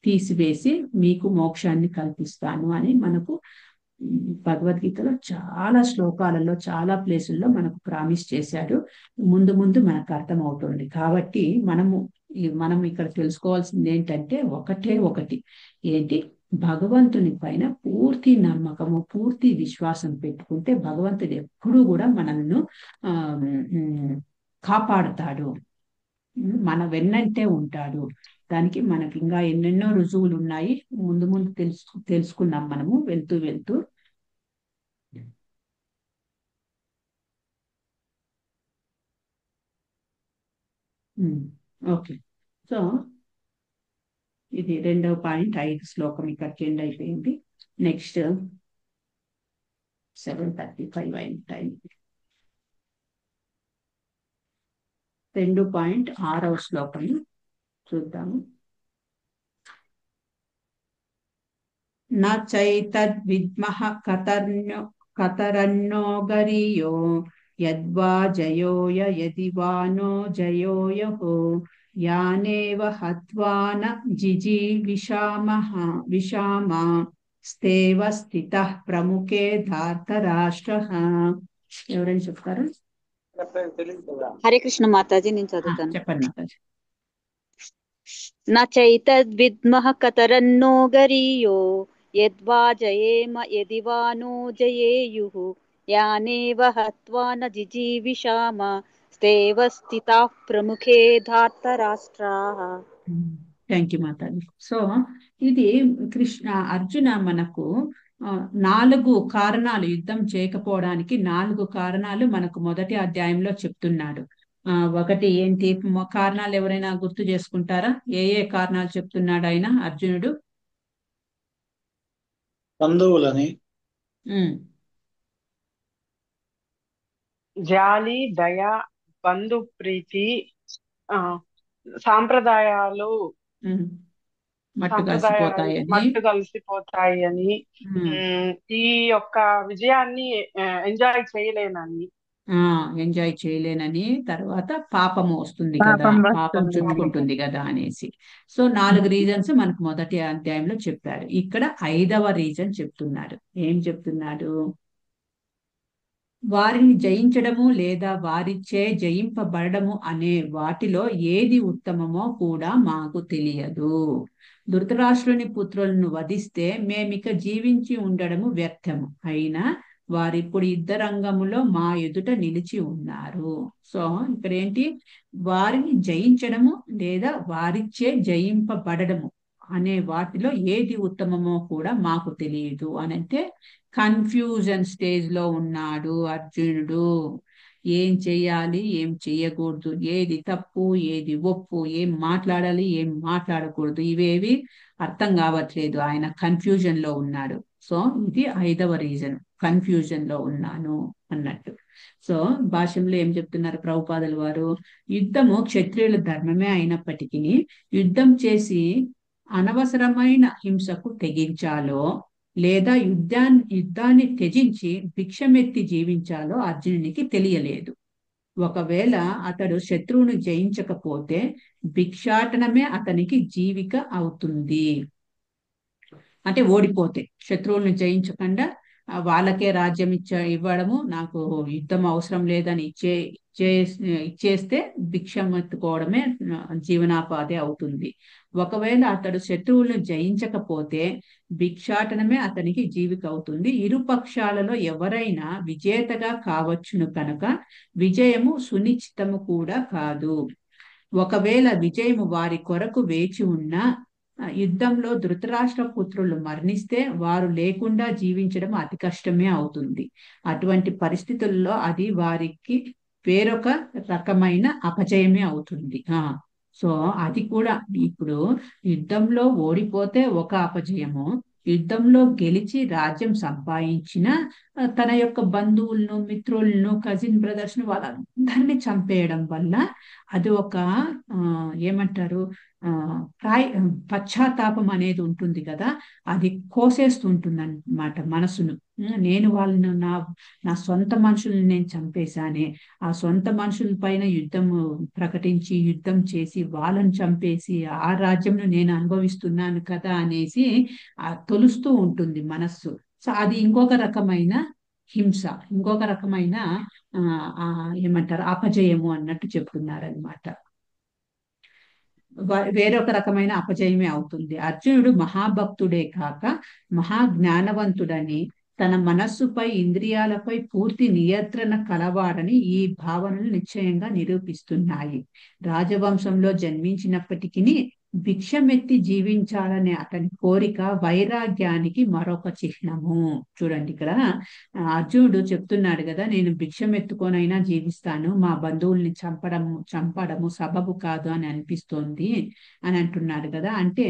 తీసివేసి మీకు మోక్షాన్ని కల్పిస్తాను అని మనకు భగవద్గీతలో చాలా శ్లోకాలలో చాలా ప్లేసుల్లో మనకు ప్రామిస్ చేశాడు. ముందు ముందు మనకు అర్థం అవుతుంది. కాబట్టి మనం ఇక్కడ తెలుసుకోవాల్సింది ఏంటంటే, ఒకటి ఏంటి, భగవంతుని పైన పూర్తి నమ్మకము, పూర్తి విశ్వాసం పెట్టుకుంటే భగవంతుడు ఎప్పుడూ కూడా మనల్ని కాపాడుతాడు, మన వెన్నంటే ఉంటాడు. దానికి మనకి ఇంకా ఎన్నెన్నో రుజువులు ఉన్నాయి. ముందు ముందు తెలుసుకుందాం మనము వెళ్తూ వెళ్తూ. ఓకే. సో ఇది 2వ పాయింట్, 5 శ్లోకం ఇక్కడికి ఎండ్ అయిపోయింది. నెక్స్ట్ 7:35 అయిన టైం. 2.6వ శ్లోకం చూద్దాము. నైతద్విద్మః కతరన్నో గరీయో యద్వా జయోయ యది వా నో జయోయః యానేవ హత్వా న జిజీవిషామః విషామా స్థేవ స్థితః ప్రముఖే ధార్తరాష్ట్రః. ఎవరైనా చెప్తారా? హరే కృష్ణ మాతాజీ, నేను చదువుతాను. చెప్పండి మాతాజీ. నైతద్విద్మః కతరన్నో గరీయో యద్వా జయేమ యది వా నో జయేయుః యానేవ హత్వా న జిజీవిషామ స్థేవ స్థితాః ప్రముఖే ధార్తరాష్ట్రాః. Thank you Mataji. సో ఇది అర్జున మనకు 4 కారణాలు, యుద్ధం చేయకపోవడానికి 4 కారణాలు మనకు మొదటి అధ్యాయంలో చెప్తున్నాడు. ఒకటి ఏంటి కారణాలు, ఎవరైనా గుర్తు చేసుకుంటారా? ఏ కారణాలు చెప్తున్నాడు ఆయన అర్జునుడు? బంధువులని, జాలి, దయ, బంధు ప్రీతి, సాంప్రదాయాలు మట్టు కలిసిపోతాయి అని, ఈ యొక్క విజయాన్ని ఎంజాయ్ చేయలేనని, తర్వాత పాపము వస్తుంది కదా, పాపం చుట్టుకుంటుంది కదా అనేసి. సో 4 రీజన్స్ మనకు మొదటి అధ్యాయంలో చెప్పారు. ఇక్కడ 5వ రీజన్ చెప్తున్నాడు. ఏం చెప్తున్నాడు? వారిని జయించడము లేదా వారిచే జయింపబడము అనే వాటిలో ఏది ఉత్తమమో కూడా మాకు తెలియదు. ధృతరాష్ట్రుని పుత్రులను వధిస్తే మేమిక జీవించి ఉండడము వ్యర్థము. అయినా వారిప్పుడు యుద్ధరంగములో మా ఎదుట నిలిచి ఉన్నారు. సో ఇక్కడ ఏంటి? వారిని జయించడము లేదా వారిచే జయింపబడము అనే వాటిలో ఏది ఉత్తమమో కూడా మాకు తెలియదు అని అంటే కన్ఫ్యూజన్ స్టేజ్ లో ఉన్నాడు అర్జునుడు. ఏం చెయ్యాలి, ఏం చెయ్యకూడదు, ఏది తప్పు, ఏది ఒప్పు, ఏం మాట్లాడాలి, ఏం మాట్లాడకూడదు, ఇవేవి అర్థం కావట్లేదు. ఆయన కన్ఫ్యూజన్ లో ఉన్నాడు. సో ఇది 5వ రీజన్, కన్ఫ్యూజన్ లో ఉన్నాను అన్నట్టు. సో భాష్యంలో ఏం చెప్తున్నారు ప్రభుపాదుల వారు? యుద్ధము క్షత్రియుల ధర్మమే అయినప్పటికీ యుద్ధం చేసి అనవసరమైన హింసకు తెగించాలో లేదా యుద్ధాన్ని త్యజించి భిక్షమెత్తి జీవించాలో అర్జునునికి తెలియలేదు. ఒకవేళ అతడు శత్రువును జయించకపోతే భిక్షాటనమే అతనికి జీవిక అవుతుంది. అంటే ఓడిపోతే, శత్రువులను జయించకుండా వాళ్ళకే రాజ్యం ఇవ్వడము, నాకు యుద్ధం అవసరం లేదని ఇచ్చేస్తే భిక్షం ఎత్తుకోవడమే జీవనాపాధి అవుతుంది. ఒకవేళ అతడు శత్రువులను జయించకపోతే భిక్షాటనమే అతనికి జీవిక అవుతుంది. ఇరు పక్షాలలో ఎవరైనా విజేతగా కావచ్చును కనుక విజయము సునిశ్చితము కూడా కాదు. ఒకవేళ విజయము వారి కొరకు వేచి ఉన్నా యుద్ధంలో ధృతరాష్ట్ర పుత్రులు మరణిస్తే వారు లేకుండా జీవించడం అతి కష్టమే అవుతుంది. అటువంటి పరిస్థితుల్లో అది వారికి వేరొక రకమైన అపజయమే అవుతుంది. సో అది కూడా ఇప్పుడు యుద్ధంలో ఓడిపోతే ఒక అపజయము, యుద్ధంలో గెలిచి రాజ్యం సంపాదించిన తన యొక్క బంధువులను, మిత్రులను, కజిన్ బ్రదర్స్ ను వాళ్ళందరినీ చంపేయడం వల్ల అది ఒక ఏమంటారు పశ్చాత్తాపం అనేది ఉంటుంది కదా, అది కోసేస్తుంటుంది అన్నమాట మనసును. నేను వాళ్ళను నా సొంత మనుషుల్ని నేను చంపేశానే, ఆ సొంత మనుషుల పైన ప్రకటించి యుద్ధం చేసి వాళ్ళని చంపేసి ఆ రాజ్యంను నేను అనుభవిస్తున్నాను కదా అనేసి తొలుస్తూ ఉంటుంది మనస్సు. సో అది ఇంకొక రకమైన హింస, ఇంకొక రకమైన ఏమంటారు అపజయము అన్నట్టు చెప్తున్నారనమాట. వేరొక రకమైన అపజయమే అవుతుంది. అర్జునుడు మహాభక్తుడే కాక మహాజ్ఞానవంతుడని తన మనస్సుపై ఇంద్రియాలపై పూర్తి నియంత్రణ కలవాడని ఈ భావనలు నిశ్చయంగా నిరూపిస్తున్నాయి. రాజవంశంలో జన్మించినప్పటికీ భిక్షమెత్తి జీవించాలనే అతని కోరిక వైరాగ్యానికి మరొక చిహ్నము. చూడండి, ఇక్కడ అర్జునుడు చెప్తున్నాడు కదా, నేను భిక్షమెత్తుకొనైనా జీవిస్తాను, మా బంధువుల్ని చంపడము సబబు కాదు అని అనిపిస్తోంది అని అంటున్నాడు కదా. అంటే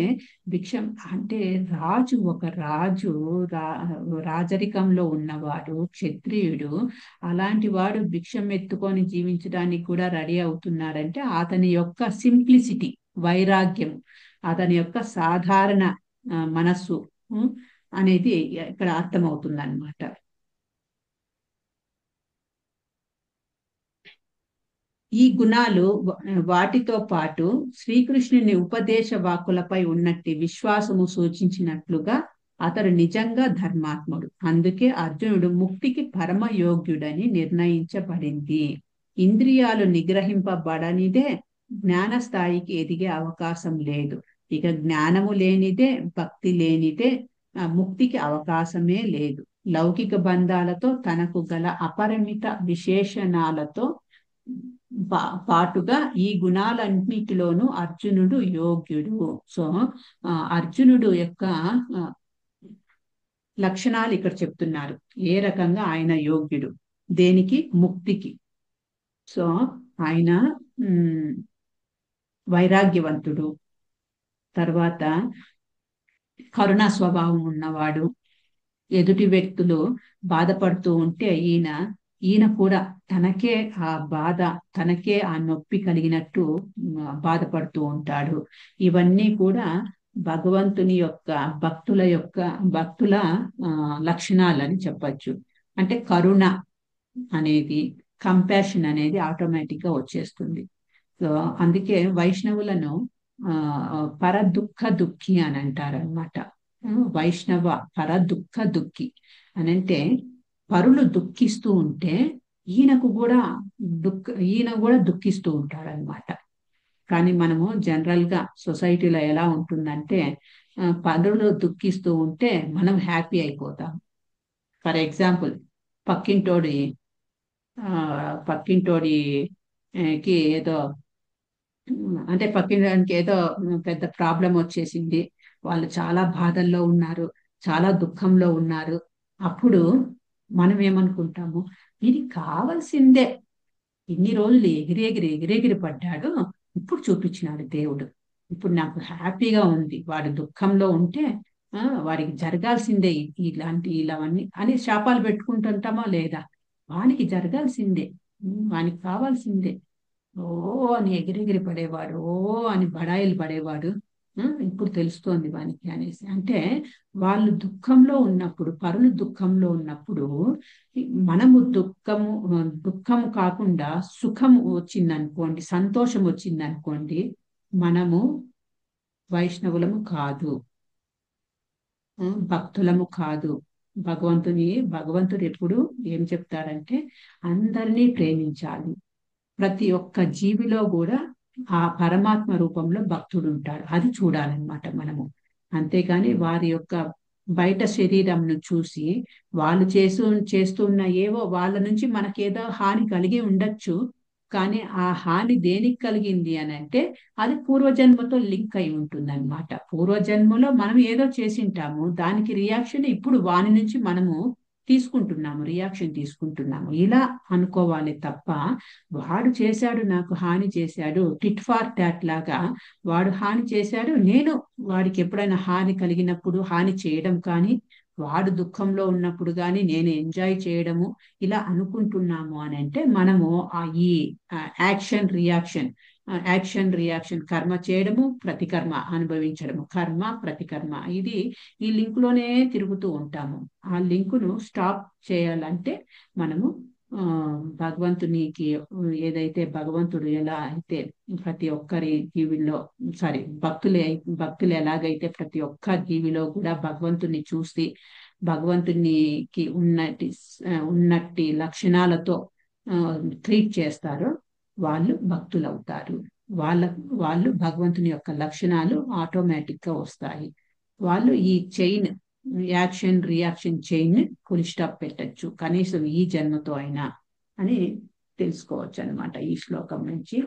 భిక్షం అంటే ఒక రాజు రాజరికంలో ఉన్నవాడు, క్షత్రియుడు, అలాంటి వాడు భిక్షం ఎత్తుకొని జీవించడానికి కూడా రెడీ అవుతున్నాడంటే అతని యొక్క సింప్లిసిటీ, వైరాగ్యం, అతని యొక్క సాధారణ మనస్సు అనేది ఇక్కడ అర్థమవుతుంది అన్నమాట. ఈ గుణాలు వాటితో పాటు శ్రీకృష్ణుని ఉపదేశ వాక్కులపై ఉన్నట్టి విశ్వాసము సూచించినట్లుగా అతడు నిజంగా ధర్మాత్ముడు. అందుకే అర్జునుడు ముక్తికి పరమయోగ్యుడని నిర్ణయించబడింది. ఇంద్రియాలు నిగ్రహింపబడనిదే జ్ఞాన స్థాయికి ఎదిగే అవకాశం లేదు. ఇక జ్ఞానము లేనిదే, భక్తి లేనిదే ముక్తికి అవకాశమే లేదు. లౌకిక బంధాలతో తనకు గల అపరిమిత విశేషణాలతో పాటుగా ఈ గుణాలన్నిటిలోనూ అర్జునుడు యోగ్యుడు. సో అర్జునుడు యొక్క లక్షణాలు ఇక్కడ చెప్తున్నారు, ఏ రకంగా ఆయన యోగ్యుడు దేనికి, ముక్తికి. సో ఆయన వైరాగ్యవంతుడు, తర్వాత కరుణా స్వభావం ఉన్నవాడు, ఎదుటి వ్యక్తులు బాధపడుతూ ఉంటే ఈయన కూడా తనకే ఆ బాధ, తనకే ఆ నొప్పి కలిగినట్టు బాధపడుతూ ఉంటాడు. ఇవన్నీ కూడా భగవంతుని యొక్క భక్తుల లక్షణాలని చెప్పచ్చు. అంటే కరుణ అనేది, కంపాషన్ అనేది ఆటోమేటిక్ గా వచ్చేస్తుంది. సో అందుకే వైష్ణవులను పర దుఃఖ దుఃఖి అని అంటారనమాట. వైష్ణవ పర దుఃఖ దుఃఖి అని అంటే పరులు దుఃఖిస్తూ ఉంటే ఈయన కూడా దుఃఖిస్తూ ఉంటాడనమాట. కానీ మనము జనరల్ గా సొసైటీలో ఎలా ఉంటుందంటే పరులు దుఃఖిస్తూ ఉంటే మనం హ్యాపీ అయిపోతాం. ఫర్ ఎగ్జాంపుల్, పక్కింటోడికి ఏదో అంటే పక్కింటానికి ఏదో పెద్ద ప్రాబ్లం వచ్చేసింది, వాళ్ళు చాలా బాధల్లో ఉన్నారు, చాలా దుఃఖంలో ఉన్నారు. అప్పుడు మనం ఏమనుకుంటాము, వీరికి కావాల్సిందే, ఇన్ని రోజులు ఎగిరెగిరి పడ్డాడు, ఇప్పుడు చూపించినాడు దేవుడు, ఇప్పుడు నాకు హ్యాపీగా ఉంది. వాడు దుఃఖంలో ఉంటే వాడికి జరగాల్సిందే ఇలావన్నీ అని శాపాలు పెట్టుకుంటుంటామా లేదా? వానికి జరగాల్సిందే, వానికి కావాల్సిందే. ఓ అని ఎగిరెగిరి పడేవాడు, ఓ అని బడాయిలు పడేవాడు, ఇప్పుడు తెలుస్తోంది వానికి అనేసి. అంటే వాళ్ళు దుఃఖంలో ఉన్నప్పుడు, పరులు దుఃఖంలో ఉన్నప్పుడు మనము దుఃఖము కాకుండా సుఖము వచ్చిందనుకోండి, సంతోషం వచ్చిందనుకోండి, మనము వైష్ణవులము కాదు, భక్తులము కాదు. భగవంతుడు ఎప్పుడు ఏం చెప్తాడంటే అందరినీ ప్రేమించాలి, ప్రతి ఒక్క జీవిలో కూడా ఆ పరమాత్మ రూపంలో భక్తుడు ఉంటాడు, అది చూడాలన్నమాట మనము. అంతేకాని వారి యొక్క బయట శరీరంను చూసి వాళ్ళు చేస్తున్న ఏవో వాళ్ళ నుంచి మనకేదో హాని కలిగి ఉండొచ్చు, కానీ ఆ హాని దేనికి కలిగింది అని అంటే అది పూర్వజన్మతో లింక్ అయి ఉంటుంది అనమాట. పూర్వజన్మలో మనం ఏదో చేసింటాము, దానికి రియాక్షన్ ఇప్పుడు వాని నుంచి మనము రియాక్షన్ తీసుకుంటున్నాము. ఇలా అనుకోవాలి తప్ప వాడు చేశాడు, నాకు హాని చేశాడు, టిట్ ఫార్ టాట్ లాగా వాడు హాని చేశాడు, నేను వాడికి ఎప్పుడైనా హాని కలిగినప్పుడు హాని చేయడం కానీ, వాడు దుఃఖంలో ఉన్నప్పుడు కానీ నేను ఎంజాయ్ చేయడము, ఇలా అనుకుంటున్నాము అని అంటే మనము ఈ యాక్షన్ రియాక్షన్ కర్మ చేయడము, ప్రతికర్మ అనుభవించడము, కర్మ ప్రతికర్మ, ఇది ఈ లింక్ లోనే తిరుగుతూ ఉంటాము. ఆ లింకును స్టాప్ చేయాలంటే మనము భగవంతునికి ఏదైతే భగవంతుడు ఎలా అయితే ప్రతి ఒక్కరి జీవిలో భక్తులు ఎలాగైతే ప్రతి ఒక్క జీవిలో కూడా భగవంతుని చూసి భగవంతునికి ఉన్నట్టి లక్షణాలతో ట్రీట్ చేస్తారో వాళ్ళు భక్తులు అవుతారు. వాళ్ళు భగవంతుని యొక్క లక్షణాలు ఆటోమేటిక్ గా వస్తాయి. వాళ్ళు ఈ chain action reaction chain full stop పెట్టచ్చు, కనీసం ఈ జన్మతో అయినా అని తెలుసుకోవచ్చు అనమాట ఈ శ్లోకం నుంచి.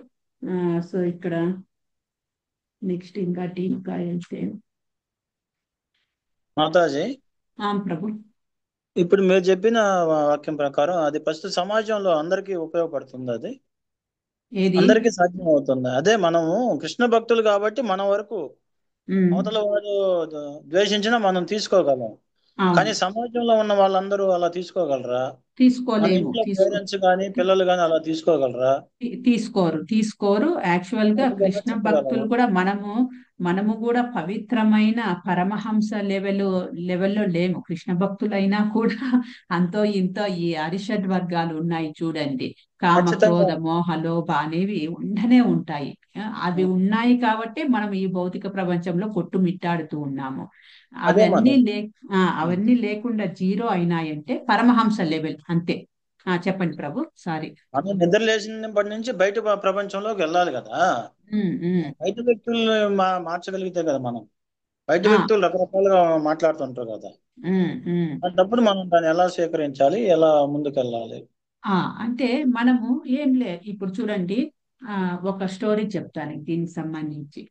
సో ఇక్కడ నెక్స్ట్ ఇంకా టీకా వెళ్తే మాతాజీ, ప్రభు ఇప్పుడు మీరు చెప్పిన వాక్యం ప్రకారం అది ఫస్ట్ సమాజంలో అందరికీ ఉపయోగపడుతుంది, అది ఏది? అందరికీ సాధ్యం అవుతుంది. అదే మనము కృష్ణ భక్తులు కాబట్టి మన వరకు అవతల వాడు ద్వేషించినా మనం తీసుకోగలం. కానీ సమాజంలో ఉన్న వాళ్ళందరూ అలా తీసుకోగలరా? మన తీసుకోలేము. ఇంట్లో పేరెంట్స్ కానీ పిల్లలు కానీ అలా తీసుకోగలరా? తీసుకోరు. యాక్చువల్ గా ఎందుకన్నా కృష్ణ భక్తులు చెప్పగలరా? కూడా మనము కూడా పవిత్రమైన పరమహంస లెవెల్లో లేము. కృష్ణ భక్తులైనా కూడా అంతో ఇంతో ఈ అరిషడ్ వర్గాలు ఉన్నాయి చూడండి. కామ, ఖచ్చితంగా. క్రోధ, మోహ, లోభ అనేవి ఉండనే ఉంటాయి. అవి ఉన్నాయి కాబట్టి మనం ఈ భౌతిక ప్రపంచంలో కొట్టుమిట్టాడుతూ ఉన్నాము. అదే అవన్నీ మనం అవన్నీ లేకుండా జీరో అయినాయంటే పరమహంస లెవెల్ అంతే. చెప్పండి ప్రభు, సారీ. మనం నిద్ర లేచినప్పటి నుంచి బయట ప్రపంచంలోకి వెళ్ళాలి కదా. బయట వ్యక్తుల్ని మార్చగలిగితే కదా మనం. బయట వ్యక్తులు రకరకాలుగా మాట్లాడుతుంటారు కదా, అప్పుడు మనం దాన్ని ఎలా స్వీకరించాలి, ఎలా ముందుకెళ్ళాలి? అంటే మనము ఏం ఇప్పుడు చూడండి, ఒక స్టోరీ చెప్తాను దీనికి సంబంధించి.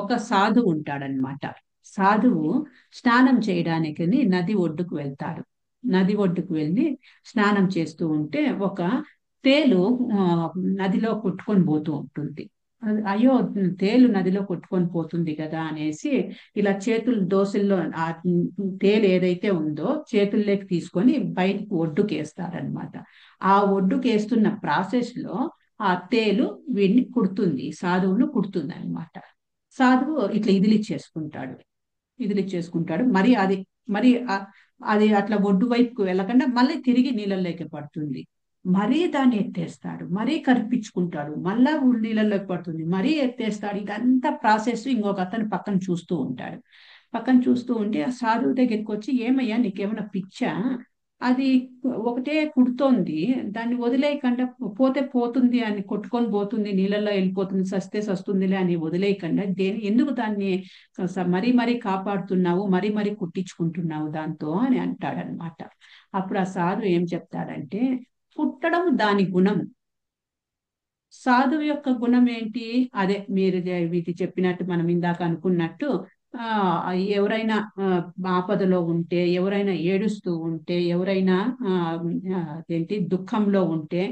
ఒక సాధువు ఉంటాడనమాట. సాధువు స్నానం చేయడానికి నది ఒడ్డుకు వెళ్తాడు. నది ఒడ్డుకు వెళ్ళి స్నానం చేస్తూ ఉంటే ఒక తేలు నదిలో కొట్టుకొని పోతూ ఉంటుంది. అయ్యో, తేలు నదిలో కొట్టుకొని పోతుంది కదా అనేసి ఇలా చేతులు దోశల్లో ఆ తేలు ఏదైతే ఉందో చేతుల్లోకి తీసుకొని బయటకు ఒడ్డుకేస్తారనమాట. ఆ ఒడ్డుకేస్తున్న ప్రాసెస్ లో ఆ తేలు వీడిని కుడుతుంది, సాధువును కుడుతుంది అనమాట. సాధువు ఇట్లా ఇదిలిచ్చేసుకుంటాడు. మరి అది అట్లా ఒడ్డు వైపుకు వెళ్ళకుండా మళ్ళీ తిరిగి నీళ్ళలోకి పడుతుంది. మరీ దాన్ని ఎత్తేస్తాడు, మరీ కరిపించుకుంటాడు, మళ్ళా నీళ్ళలోకి పడుతుంది, మరీ ఎత్తేస్తాడు. ఇదంతా ప్రాసెస్ ఇంకొక అతను పక్కన చూస్తూ ఉంటాడు. పక్కన చూస్తూ ఉంటే ఆ సాధువు దగ్గరికి వచ్చి, ఏమయ్యా నీకేమైనా పిచ్చా? అది ఒకటే కుడుతోంది, దాన్ని వదిలేయకుండా పోతే పోతుంది అని కొట్టుకొని పోతుంది, నీళ్ళల్లో వెళ్ళిపోతుంది, సస్తే సస్తుందిలే అని వదిలేయకుండా ఎందుకు దాన్ని మరీ కాపాడుతున్నావు, మరీ కుట్టించుకుంటున్నావు దాంతో అని అంటాడనమాట. అప్పుడు ఆ సాధువు ఏం చెప్తాడంటే, పుట్టడం దాని గుణం. సాధువు యొక్క గుణం ఏంటి? అదే మీరు వీటి చెప్పినట్టు మనం ఇందాక అనుకున్నట్టు, ఎవరైనా ఆపదలో ఉంటే, ఎవరైనా ఏడుస్తూ ఉంటే, ఎవరైనా ఏంటి దుఃఖంలో ఉంటే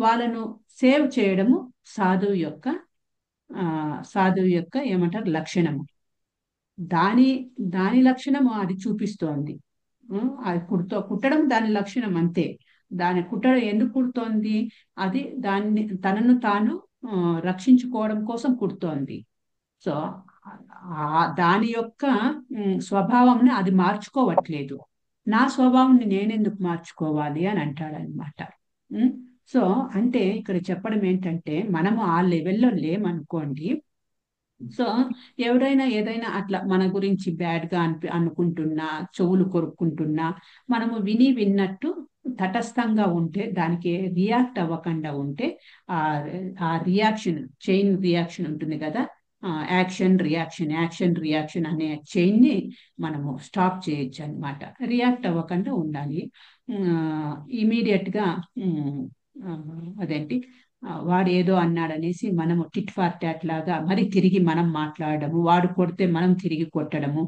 వాళ్ళను సేవ్ చేయడము సాధువు యొక్క ఏమంటారు లక్షణము. దాని లక్షణము అది చూపిస్తోంది. అది కుట్టడం దాని లక్షణం అంతే. దాని కుట్టడం ఎందుకు కుడుతోంది? అది తనను తాను రక్షించుకోవడం కోసం కుడుతోంది. సో దాని యొక్క స్వభావంని అది మార్చుకోవట్లేదు. నా స్వభావాన్ని నేనెందుకు మార్చుకోవాలి అని అంటాడనమాట. సో అంటే ఇక్కడ చెప్పడం ఏంటంటే, మనము ఆ లెవెల్లో లేమనుకోండి. సో ఎవరైనా ఏదైనా అట్లా మన గురించి బ్యాడ్ గా అనుకుంటున్నా, చెవులు కొరుక్కుంటున్నా, మనము విన్నట్టు తటస్థంగా ఉంటే, దానికి రియాక్ట్ అవ్వకుండా ఉంటే, ఆ రియాక్షన్ చైన్ రియాక్షన్ ఉంటుంది కదా, యాక్షన్ రియాక్షన్ అనే చైన్ ని మనము స్టాప్ చేయొచ్చు అనమాట. రియాక్ట్ అవ్వకుండా ఉండాలి. ఇమీడియట్ గా అదేంటి వాడు ఏదో అన్నాడనేసి మనము టిట్ ఫార్ టాట్ లాగా మరి తిరిగి మనం మాట్లాడము, వాడు కొడితే మనం తిరిగి కొట్టడము.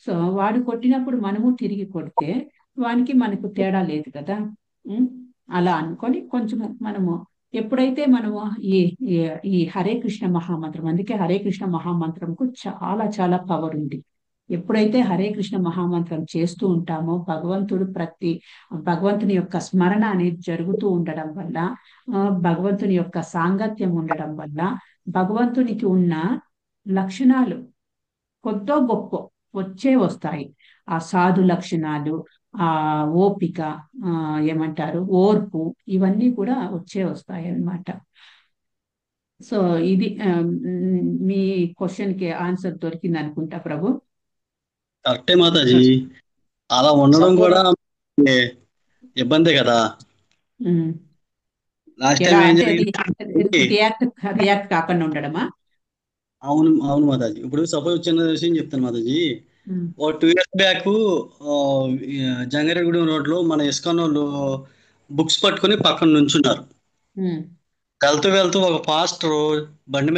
సో వాడు కొట్టినప్పుడు మనము తిరిగి కొడితే మనకు తేడా లేదు కదా. అలా అనుకొని కొంచెము మనము ఎప్పుడైతే మనము ఈ హరే కృష్ణ మహామంత్రం, అందుకే హరే కృష్ణ మహామంత్రంకు చాలా చాలా పవర్ ఉంది. ఎప్పుడైతే హరే కృష్ణ మహామంత్రం చేస్తూ ఉంటామో భగవంతుని యొక్క స్మరణ అనేది జరుగుతూ ఉండడం వల్ల, భగవంతుని యొక్క సాంగత్యం ఉండడం వల్ల, భగవంతునికి ఉన్న లక్షణాలు కొద్దో గొప్ప వస్తాయి. ఆ సాధు లక్షణాలు, ఆ ఓపిక, ఏమంటారు ఓర్పు, ఇవన్నీ కూడా వస్తాయి అన్నమాట. సో ఇది మీ క్వశ్చన్ కి ఆన్సర్ దొరికింది అనుకుంటా ప్రభు. కరెక్టే మాతాజీ, అలా ఉండడం కూడా ఇబ్బందే కదా. లాస్ట్ టైం ఏం జరిగింది, రియాక్ట్ కాకుండా ఉండడమా? అవును మాతాజీ. ఇప్పుడు సపోజ్ చిన్న విషయం చెప్తాను మాతాజీ. ఓ 2 years బ్యాక్ జంగారెడ్డిగూడెం రోడ్లో మన ఇస్కాన్ వాళ్ళు బుక్స్ పట్టుకొని పక్కన నుంచున్నారు. ఉమ్, వెళ్తూ వెళ్తూ ఒక పాస్టర్ బండి